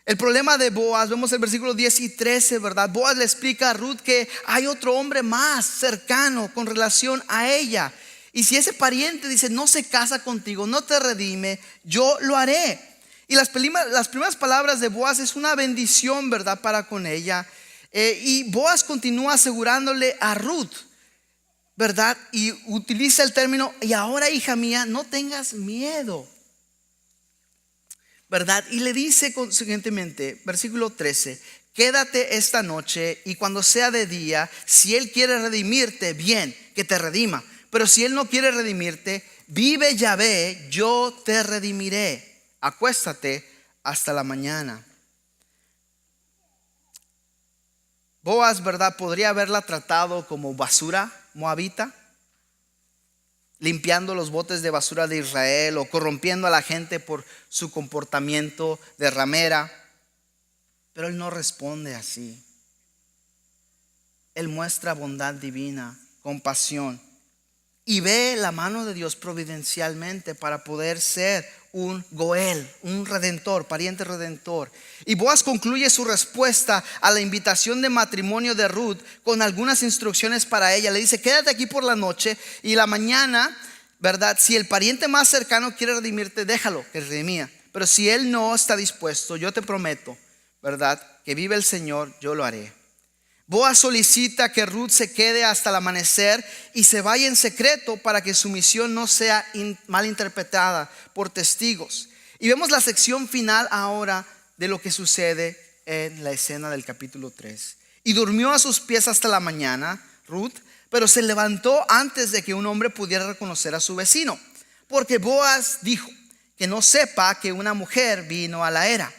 El problema de Boaz, vemos el versículo 10 y 13, ¿verdad? Boaz le explica a Ruth que hay otro hombre más cercano con relación a ella. Y si ese pariente dice: no se casa contigo, no te redime, yo lo haré. Y las primeras palabras de Boaz es una bendición, ¿verdad?, para con ella. Y Boaz continúa asegurándole a Ruth, ¿verdad? Y utiliza el término: y ahora, hija mía, no tengas miedo, ¿verdad? Y le dice consiguientemente, versículo 13: quédate esta noche, y cuando sea de día, si él quiere redimirte, bien, que te redima. Pero si él no quiere redimirte, vive Yahvé, yo te redimiré. Acuéstate hasta la mañana. Boaz, ¿verdad?, podría haberla tratado como basura moabita, limpiando los botes de basura de Israel, o corrompiendo a la gente por su comportamiento de ramera. Pero él no responde así. Él muestra bondad divina, compasión, y ve la mano de Dios providencialmente para poder ser un Goel, un redentor, pariente redentor. Y Boaz concluye su respuesta a la invitación de matrimonio de Ruth con algunas instrucciones para ella. Le dice: quédate aquí por la noche, y la mañana, ¿verdad?, si el pariente más cercano quiere redimirte, déjalo que redimía. Pero si él no está dispuesto, yo te prometo, ¿verdad?, que vive el Señor, yo lo haré. Boaz solicita que Ruth se quede hasta el amanecer y se vaya en secreto para que su misión no sea malinterpretada por testigos. Y vemos la sección final ahora de lo que sucede en la escena del capítulo 3. Y durmió a sus pies hasta la mañana, Ruth, pero se levantó antes de que un hombre pudiera reconocer a su vecino, porque Boaz dijo: que no sepa que una mujer vino a la era.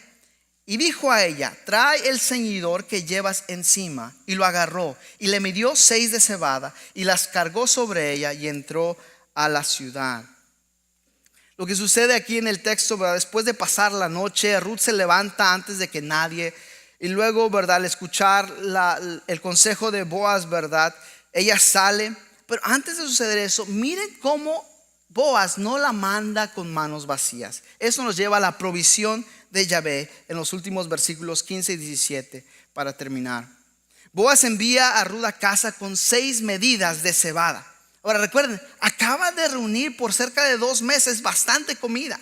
Y dijo a ella: trae el ceñidor que llevas encima. Y lo agarró y le midió 6 de cebada y las cargó sobre ella y entró a la ciudad. Lo que sucede aquí en el texto, ¿verdad? Después de pasar la noche, Ruth se levanta antes de que nadie. Y luego, ¿verdad? Al escuchar el consejo de Boaz, ¿verdad? Ella sale. Pero antes de suceder eso, miren cómo Boaz no la manda con manos vacías. Eso nos lleva a la provisión de Yahvé en los últimos versículos 15 y 17 para terminar. Boaz envía a Ruth a casa con 6 medidas de cebada. Ahora recuerden, acaba de reunir por cerca de 2 meses bastante comida,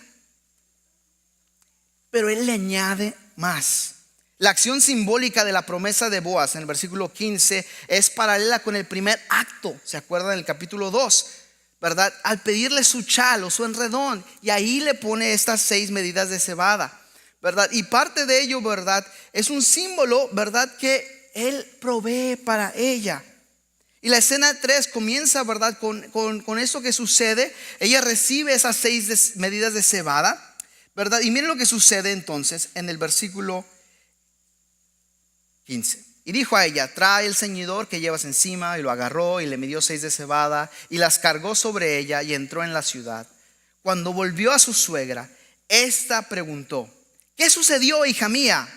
pero él le añade más. La acción simbólica de la promesa de Boaz en el versículo 15 es paralela con el primer acto. ¿Se acuerdan del capítulo 2? ¿Verdad? Al pedirle su chal o su enredón, y ahí le pone estas 6 medidas de cebada, ¿verdad? Y parte de ello, ¿verdad? Es un símbolo, ¿verdad? Que él provee para ella. Y la escena 3 comienza, ¿verdad? Con eso que sucede. Ella recibe esas 6 medidas de cebada, ¿verdad? Y miren lo que sucede entonces en el versículo 15. Y dijo a ella: trae el ceñidor que llevas encima. Y lo agarró y le midió 6 de cebada y las cargó sobre ella y entró en la ciudad. Cuando volvió a su suegra, ésta preguntó: ¿qué sucedió, hija mía?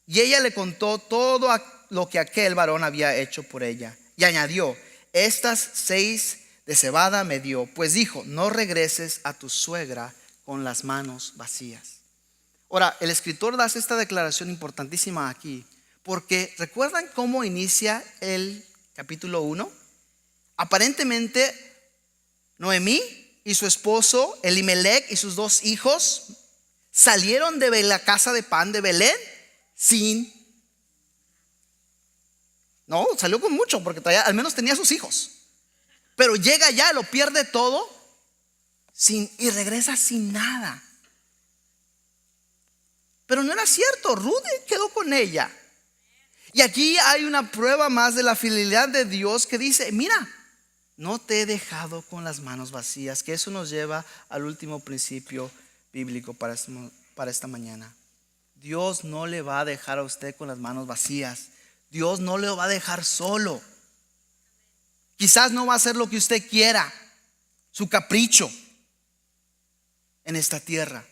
Y ella le contó todo lo que aquel varón había hecho por ella. Y añadió: estas 6 de cebada me dio, pues dijo: no regreses a tu suegra con las manos vacías. Ahora, el escritor hace esta declaración importantísima aquí, porque ¿recuerdan cómo inicia el capítulo 1? Aparentemente Noemí y su esposo Elimelech y sus 2 hijos salieron de la casa de pan de Belén salió con mucho, porque al menos tenía sus hijos. Pero llega allá, lo pierde todo y regresa sin nada. Pero no era cierto, Ruth quedó con ella. Y aquí hay una prueba más de la fidelidad de Dios que dice: mira, no te he dejado con las manos vacías. Que eso nos lleva al último principio bíblico para esta mañana. Dios no le va a dejar a usted con las manos vacías. Dios no le va a dejar solo. Quizás no va a hacer lo que usted quiera, su capricho en esta tierra,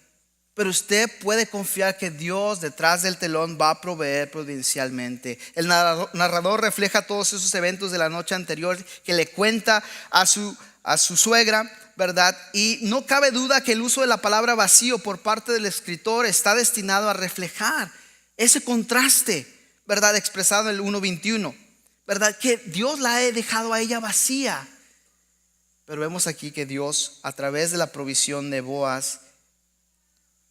pero usted puede confiar que Dios detrás del telón va a proveer providencialmente. El narrador refleja todos esos eventos de la noche anterior que le cuenta a su suegra, ¿verdad? Y no cabe duda que el uso de la palabra vacío por parte del escritor está destinado a reflejar ese contraste, ¿verdad? Expresado en el 1:21, ¿verdad? Que Dios la ha dejado a ella vacía. Pero vemos aquí que Dios, a través de la provisión de Boaz,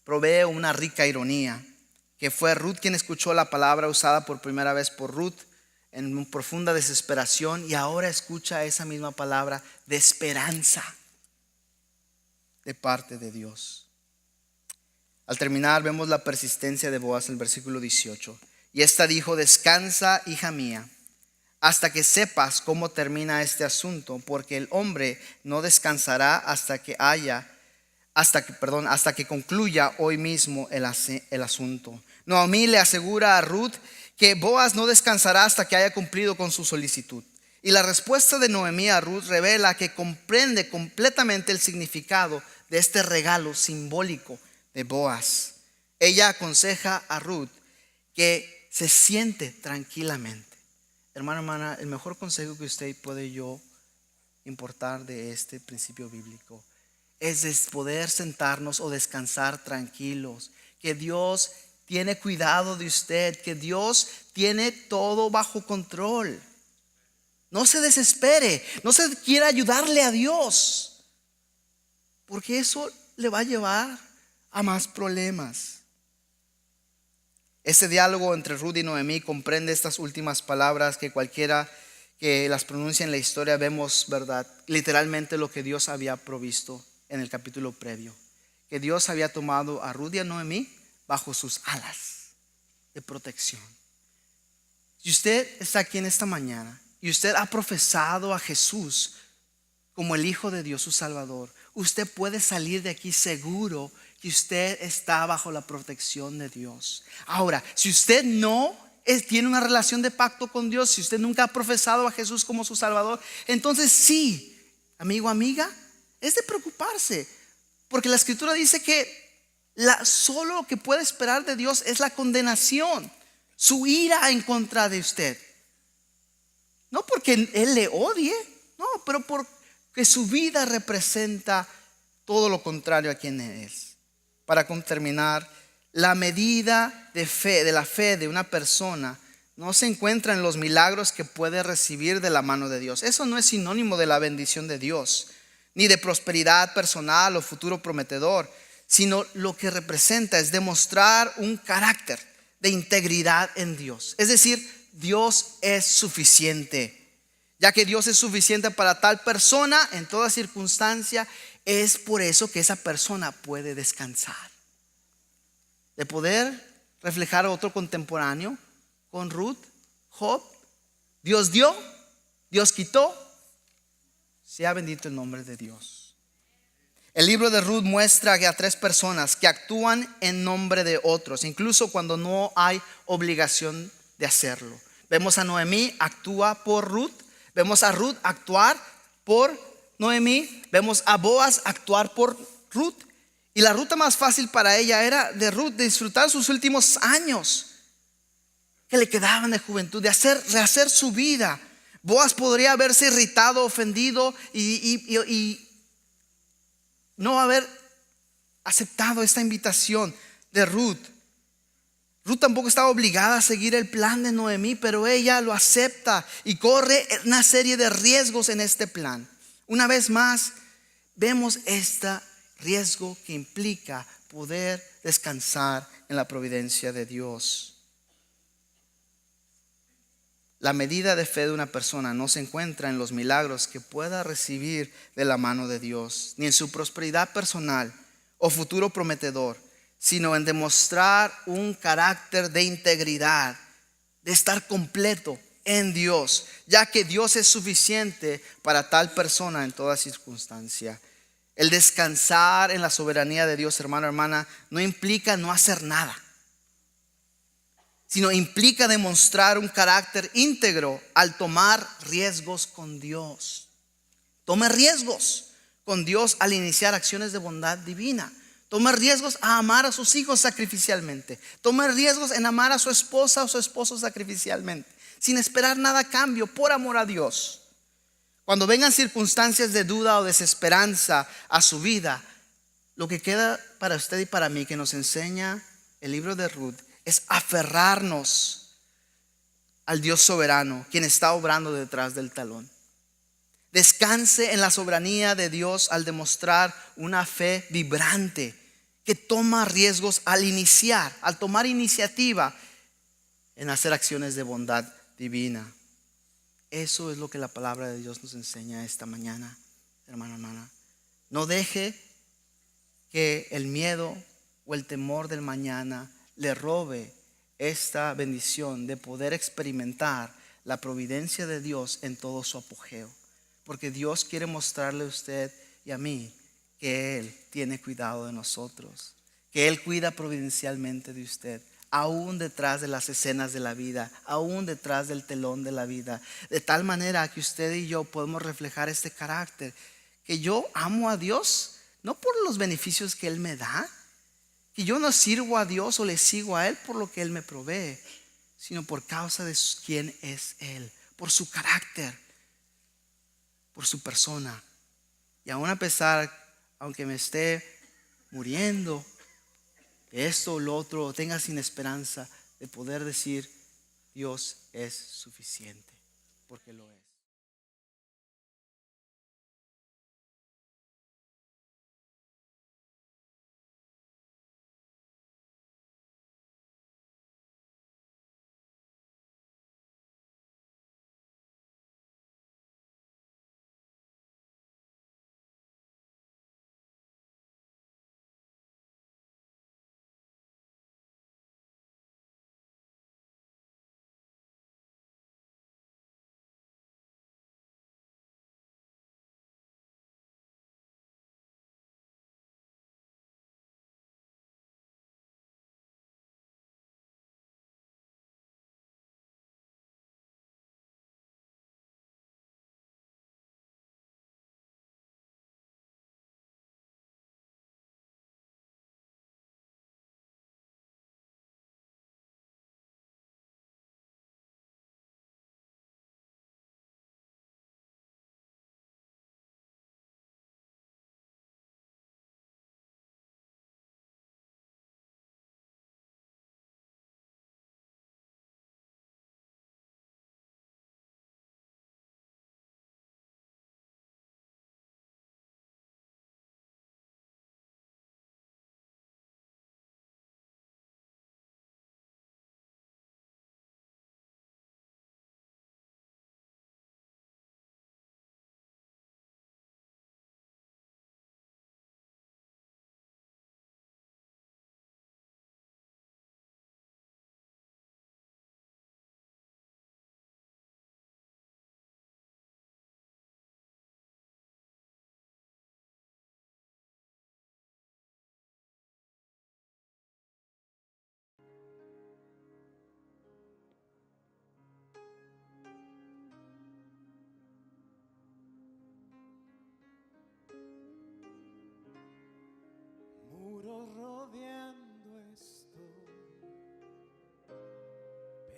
provee una rica ironía, que fue Ruth quien escuchó la palabra usada por primera vez por Ruth en profunda desesperación, y ahora escucha esa misma palabra de esperanza de parte de Dios. Al terminar vemos la persistencia de Boaz en el versículo 18. Y esta dijo: descansa, hija mía, hasta que sepas cómo termina este asunto, porque el hombre no descansará hasta que concluya hoy mismo el asunto. Noemí le asegura a Ruth que Boaz no descansará hasta que haya cumplido con su solicitud. Y la respuesta de Noemí a Ruth revela que comprende completamente el significado de este regalo simbólico de Boaz. Ella aconseja a Ruth que se siente tranquilamente. Hermana, el mejor consejo que usted puede yo importar de este principio bíblico es poder sentarnos o descansar tranquilos, que Dios tiene cuidado de usted, que Dios tiene todo bajo control. No se desespere, no se quiera ayudarle a Dios, porque eso le va a llevar a más problemas. Este diálogo entre Ruth y Noemí comprende estas últimas palabras que cualquiera que las pronuncia en la historia vemos, ¿verdad? Literalmente lo que Dios había provisto en el capítulo previo. Que Dios había tomado a Ruth y a Noemí bajo sus alas de protección. Si usted está aquí en esta mañana y usted ha profesado a Jesús como el Hijo de Dios, su Salvador, usted puede salir de aquí seguro que usted está bajo la protección de Dios. Ahora, si usted no tiene una relación de pacto con Dios, si usted nunca ha profesado a Jesús como su Salvador, entonces sí, amigo, amiga, es de preocuparse, porque la Escritura dice que solo lo que puede esperar de Dios es la condenación, su ira en contra de usted. No porque Él le odie, no, pero porque su vida representa todo lo contrario a quien es. Para terminar, la medida de la fe de una persona no se encuentra en los milagros que puede recibir de la mano de Dios. Eso no es sinónimo de la bendición de Dios, ni de prosperidad personal o futuro prometedor, sino lo que representa es demostrar un carácter de integridad en Dios. Es decir, Dios es suficiente. Ya que Dios es suficiente para tal persona en toda circunstancia, es por eso que esa persona puede descansar. De poder reflejar a otro contemporáneo con Ruth, Job, Dios dio, Dios quitó, sea bendito el nombre de Dios. El libro de Ruth muestra que a tres personas que actúan en nombre de otros, incluso cuando no hay obligación de hacerlo. Vemos a Noemí actúa por Ruth, vemos a Ruth actuar por Noemí, vemos a Boaz actuar por Ruth. Y la ruta más fácil para ella era de Ruth de disfrutar sus últimos años que le quedaban de juventud, de rehacer su vida. Boaz podría haberse irritado, ofendido y no haber aceptado esta invitación de Ruth. Ruth tampoco estaba obligada a seguir el plan de Noemí, pero ella lo acepta y corre una serie de riesgos en este plan. Una vez más, vemos este riesgo que implica poder descansar en la providencia de Dios. La medida de fe de una persona no se encuentra en los milagros que pueda recibir de la mano de Dios, ni en su prosperidad personal o futuro prometedor, sino en demostrar un carácter de integridad, de estar completo en Dios, ya que Dios es suficiente para tal persona en toda circunstancia. El descansar en la soberanía de Dios, hermano, hermana, no implica no hacer nada, sino implica demostrar un carácter íntegro al tomar riesgos con Dios. Tome riesgos con Dios al iniciar acciones de bondad divina. Tome riesgos a amar a sus hijos sacrificialmente. Tome riesgos en amar a su esposa o su esposo sacrificialmente, sin esperar nada a cambio, por amor a Dios. Cuando vengan circunstancias de duda o desesperanza a su vida, lo que queda para usted y para mí, que nos enseña el libro de Ruth, es aferrarnos al Dios soberano, quien está obrando detrás del talón. Descanse en la soberanía de Dios al demostrar una fe vibrante que toma riesgos al tomar iniciativa en hacer acciones de bondad divina. Eso es lo que la palabra de Dios nos enseña esta mañana, hermano, hermana. No deje que el miedo o el temor del mañana le robe esta bendición de poder experimentar la providencia de Dios en todo su apogeo. Porque Dios quiere mostrarle a usted y a mí que Él tiene cuidado de nosotros, que Él cuida providencialmente de usted, aún detrás de las escenas de la vida, aún detrás del telón de la vida, de tal manera que usted y yo podemos reflejar este carácter, que yo amo a Dios no por los beneficios que Él me da, que yo no sirvo a Dios o le sigo a Él por lo que Él me provee, sino por causa de quién es Él, por su carácter, por su persona. Y aún a pesar, aunque me esté muriendo de esto o lo otro, o tenga sin esperanza, de poder decir: Dios es suficiente, porque lo es.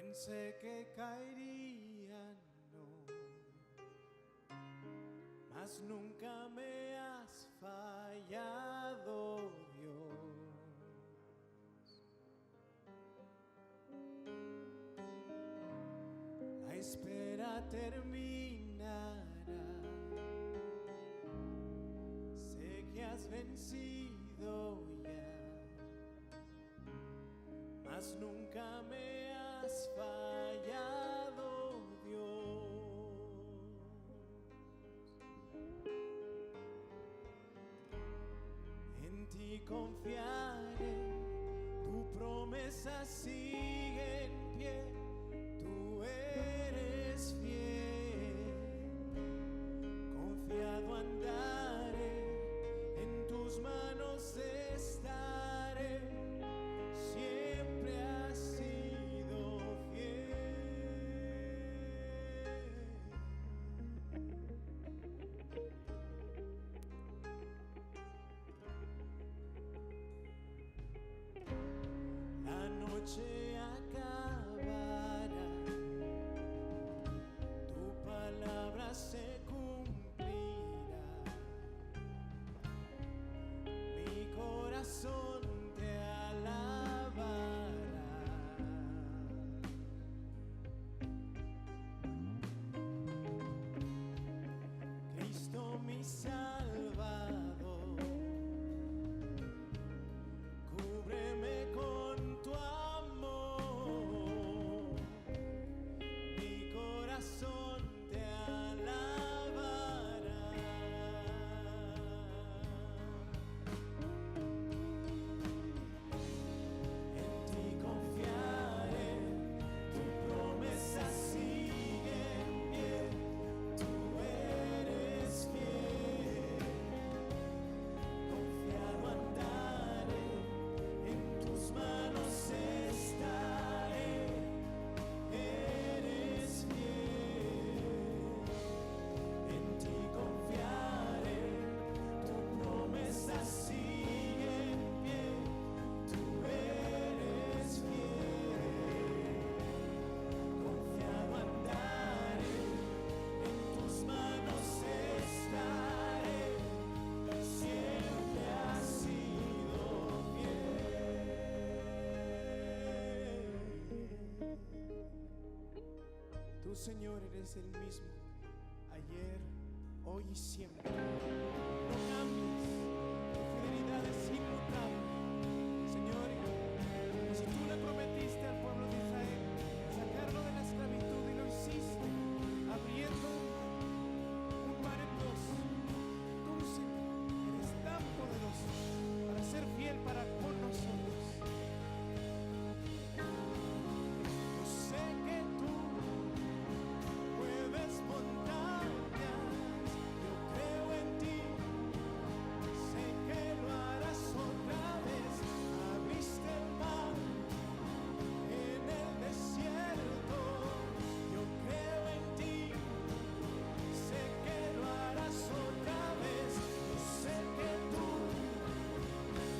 Pensé que caería, no, mas nunca me has fallado, Dios. La espera terminará, sé que has vencido ya, mas nunca me has fallado, Dios. En ti confiaré, tu promesa sigue en pie, tú eres fiel. Confiado andaré, en tus manos estaré. Siempre has sido fiel. La noche acabará, tu palabra se cumplirá. Mi corazón te alabará. Cristo mi Salvador, cúbreme con tu amor. Mi corazón te alabará. En ti confiaré, tu promesa sigue en pie, tú eres fiel. Confiado andaré, en tus manos estaré. Eres fiel. En ti confiaré, tu promesa sigue en pie, tú eres fiel. Confiado andaré, en tus manos estaré. Siempre has sido fiel. Tú, Señor, eres el mismo, ayer, hoy y siempre. No cambies, tu fidelidad es inmutable. Señor, si tú le prometiste al pueblo de Israel sacarlo de la esclavitud y lo hiciste abriendo un mar en dos, tú, Señor, eres tan poderoso para ser fiel para con nosotros. Yo sé que tú mueves montañas, yo creo en ti, sé que lo harás otra vez. Abriste el mar en el desierto, yo creo en ti, sé que lo harás otra vez. Yo sé que tú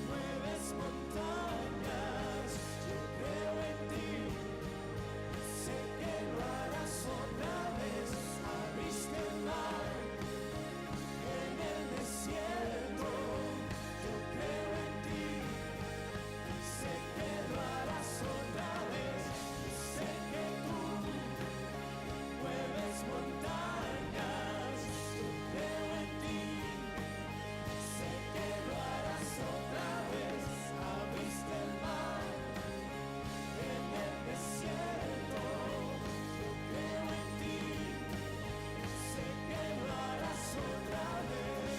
mueves montañas, yo creo en ti, sé que lo harás otra vez. Abriste el mar en el desierto, yo creo en ti, sé que lo harás otra vez. Yo sé que tú mueves montañas, yo creo en ti, sé que lo harás otra vez. Abriste el mar en el desierto, yo creo en ti, sé que lo harás otra vez.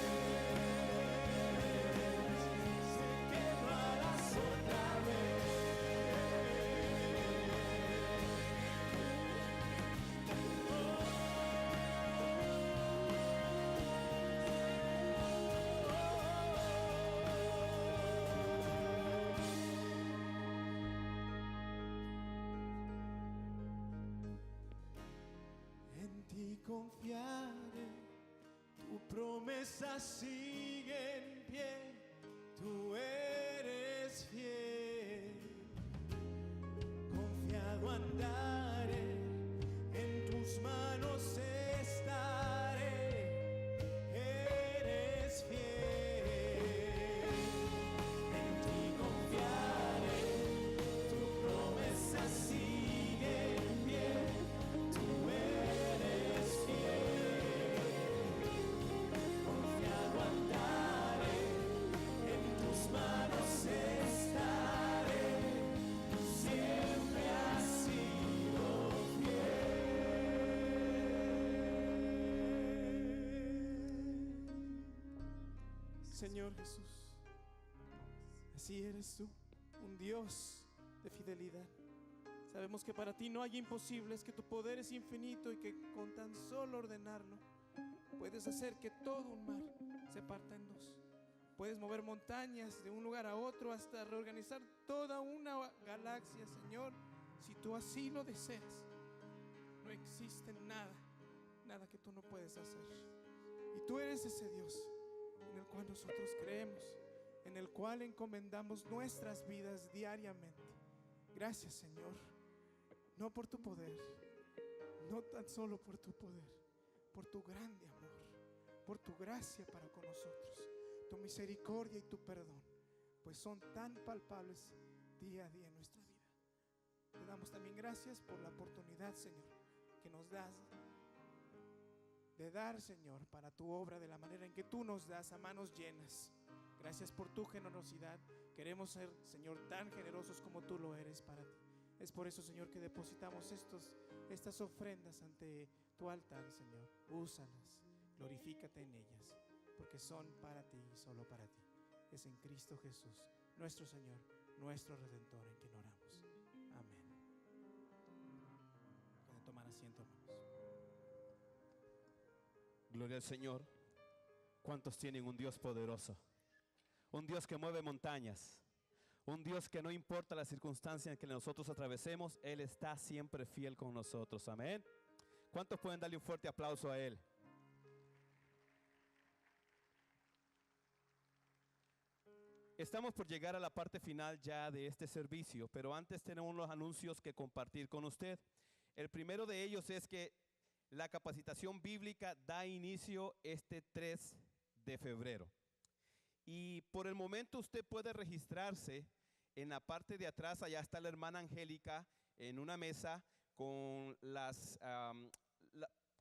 Sé que lo harás otra vez. En ti confiaré, tu promesa sigue en pie, tú eres fiel. Confiado andar Señor Jesús, así eres tú, un Dios de fidelidad. Sabemos que para ti no hay imposibles, que tu poder es infinito y que con tan solo ordenarlo puedes hacer que todo un mar se parta en dos. Puedes mover montañas de un lugar a otro hasta reorganizar toda una galaxia, Señor, si tú así lo deseas. No existe nada que tú no puedes hacer. Y tú eres ese Dios en el cual nosotros creemos, en el cual encomendamos nuestras vidas diariamente. Gracias, Señor, no por tu poder, no tan solo por tu poder, por tu grande amor, por tu gracia para con nosotros, tu misericordia y tu perdón, pues son tan palpables día a día en nuestra vida. Te damos también gracias por la oportunidad, Señor, que nos das de dar, Señor, para tu obra de la manera en que tú nos das, a manos llenas. Gracias por tu generosidad. Queremos ser, Señor, tan generosos como tú lo eres para ti. Es por eso, Señor, que depositamos estas ofrendas ante tu altar, Señor. Úsalas, glorifícate en ellas, porque son para ti y solo para ti. Es en Cristo Jesús, nuestro Señor, nuestro Redentor, en quien oramos. Amén. Pueden tomar asiento, hermanos. Gloria al Señor. ¿Cuántos tienen un Dios poderoso? Un Dios que mueve montañas. Un Dios que no importa la circunstancia en que nosotros atravesemos, Él está siempre fiel con nosotros. Amén. ¿Cuántos pueden darle un fuerte aplauso a Él? Estamos por llegar a la parte final ya de este servicio, pero antes tenemos unos anuncios que compartir con usted. El primero de ellos es que la capacitación bíblica da inicio este 3 de febrero. Y por el momento usted puede registrarse en la parte de atrás. Allá está la hermana Angélica en una mesa con la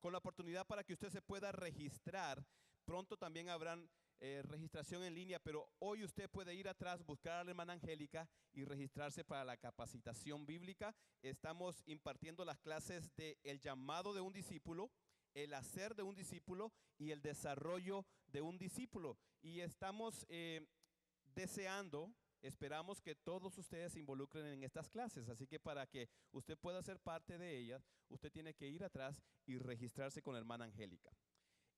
oportunidad para que usted se pueda registrar. Pronto también habrán registración en línea, pero hoy usted puede ir atrás, buscar a la hermana Angélica y registrarse para la capacitación bíblica. Estamos impartiendo las clases de el llamado de un discípulo, el hacer de un discípulo y el desarrollo de un discípulo. Y estamos esperamos que todos ustedes se involucren en estas clases. Así que para que usted pueda ser parte de ellas, usted tiene que ir atrás y registrarse con la hermana Angélica.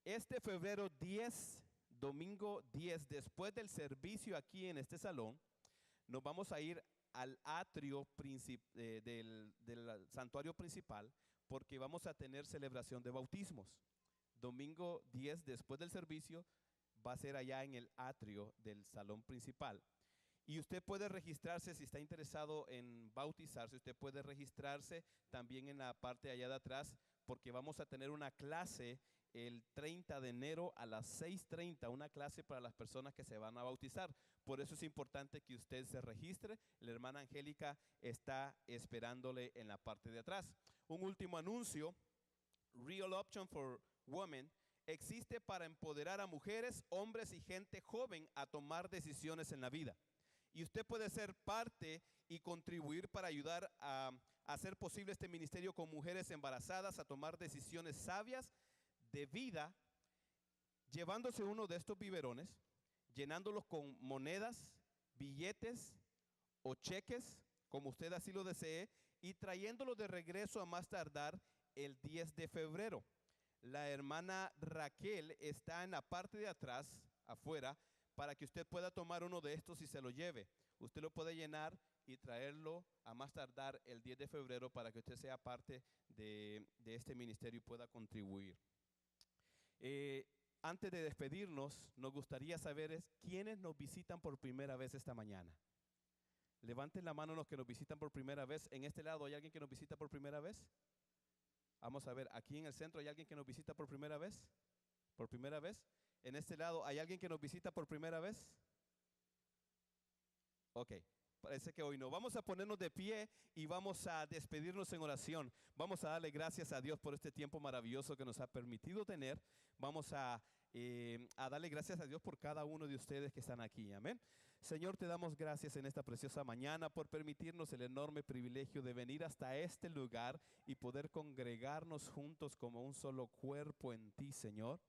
Este febrero 10, domingo 10, después del servicio aquí en este salón, nos vamos a ir al atrio del santuario principal, porque vamos a tener celebración de bautismos. Domingo 10, después del servicio, va a ser allá en el atrio del salón principal. Y usted puede registrarse si está interesado en bautizarse. Usted puede registrarse también en la parte allá de atrás, porque vamos a tener una clase el 30 de enero a las 6:30, una clase para las personas que se van a bautizar. Por eso es importante que usted se registre. La hermana Angélica está esperándole en la parte de atrás. Un último anuncio: Real Option for Women existe para empoderar a mujeres, hombres y gente joven a tomar decisiones en la vida. Y usted puede ser parte y contribuir para ayudar a hacer posible este ministerio con mujeres embarazadas a tomar decisiones sabias de vida, llevándose uno de estos biberones, llenándolos con monedas, billetes o cheques, como usted así lo desee, y trayéndolo de regreso a más tardar el 10 de febrero. La hermana Raquel está en la parte de atrás, afuera, para que usted pueda tomar uno de estos y se lo lleve. Usted lo puede llenar y traerlo a más tardar el 10 de febrero para que usted sea parte de este ministerio y pueda contribuir. Antes de despedirnos, nos gustaría saber quiénes nos visitan por primera vez esta mañana. Levanten la mano los que nos visitan por primera vez. En este lado, ¿hay alguien que nos visita por primera vez? Vamos a ver, aquí en el centro, ¿hay alguien que nos visita por primera vez? ¿Por primera vez? En este lado, ¿hay alguien que nos visita por primera vez? Ok, parece que hoy no. Vamos a ponernos de pie y vamos a despedirnos en oración. Vamos a darle gracias a Dios por este tiempo maravilloso que nos ha permitido tener. Vamos a darle gracias a Dios por cada uno de ustedes que están aquí. Amén. Señor, te damos gracias en esta preciosa mañana por permitirnos el enorme privilegio de venir hasta este lugar y poder congregarnos juntos como un solo cuerpo en ti, Señor.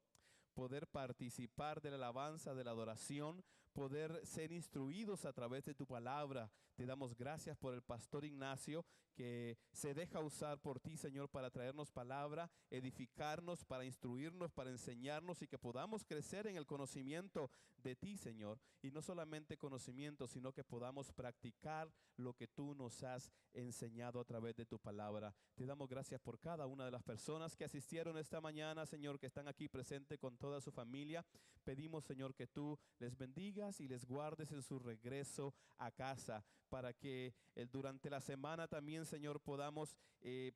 poder participar de la alabanza, de la adoración, poder ser instruidos a través de tu palabra. Te damos gracias por el pastor Ignacio, que se deja usar por ti, Señor, para traernos palabra, edificarnos, para instruirnos, para enseñarnos y que podamos crecer en el conocimiento de ti, Señor. Y no solamente conocimiento, sino que podamos practicar lo que tú nos has enseñado a través de tu palabra. Te damos gracias por cada una de las personas que asistieron esta mañana, Señor, que están aquí presentes con toda su familia. Pedimos, Señor, que tú les bendigas y les guardes en su regreso a casa, para que durante la semana también, Señor, podamos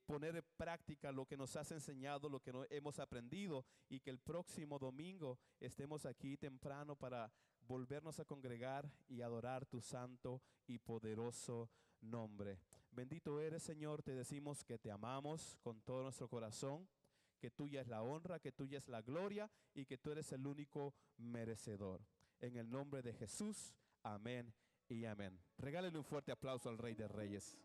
poner en práctica lo que nos has enseñado, lo que hemos aprendido, y que el próximo domingo estemos aquí temprano para volvernos a congregar y adorar tu santo y poderoso nombre. Bendito eres, Señor, te decimos que te amamos con todo nuestro corazón, que tuya es la honra, que tuya es la gloria y que tú eres el único merecedor. En el nombre de Jesús, amén y amén. Regálenle un fuerte aplauso al Rey de Reyes.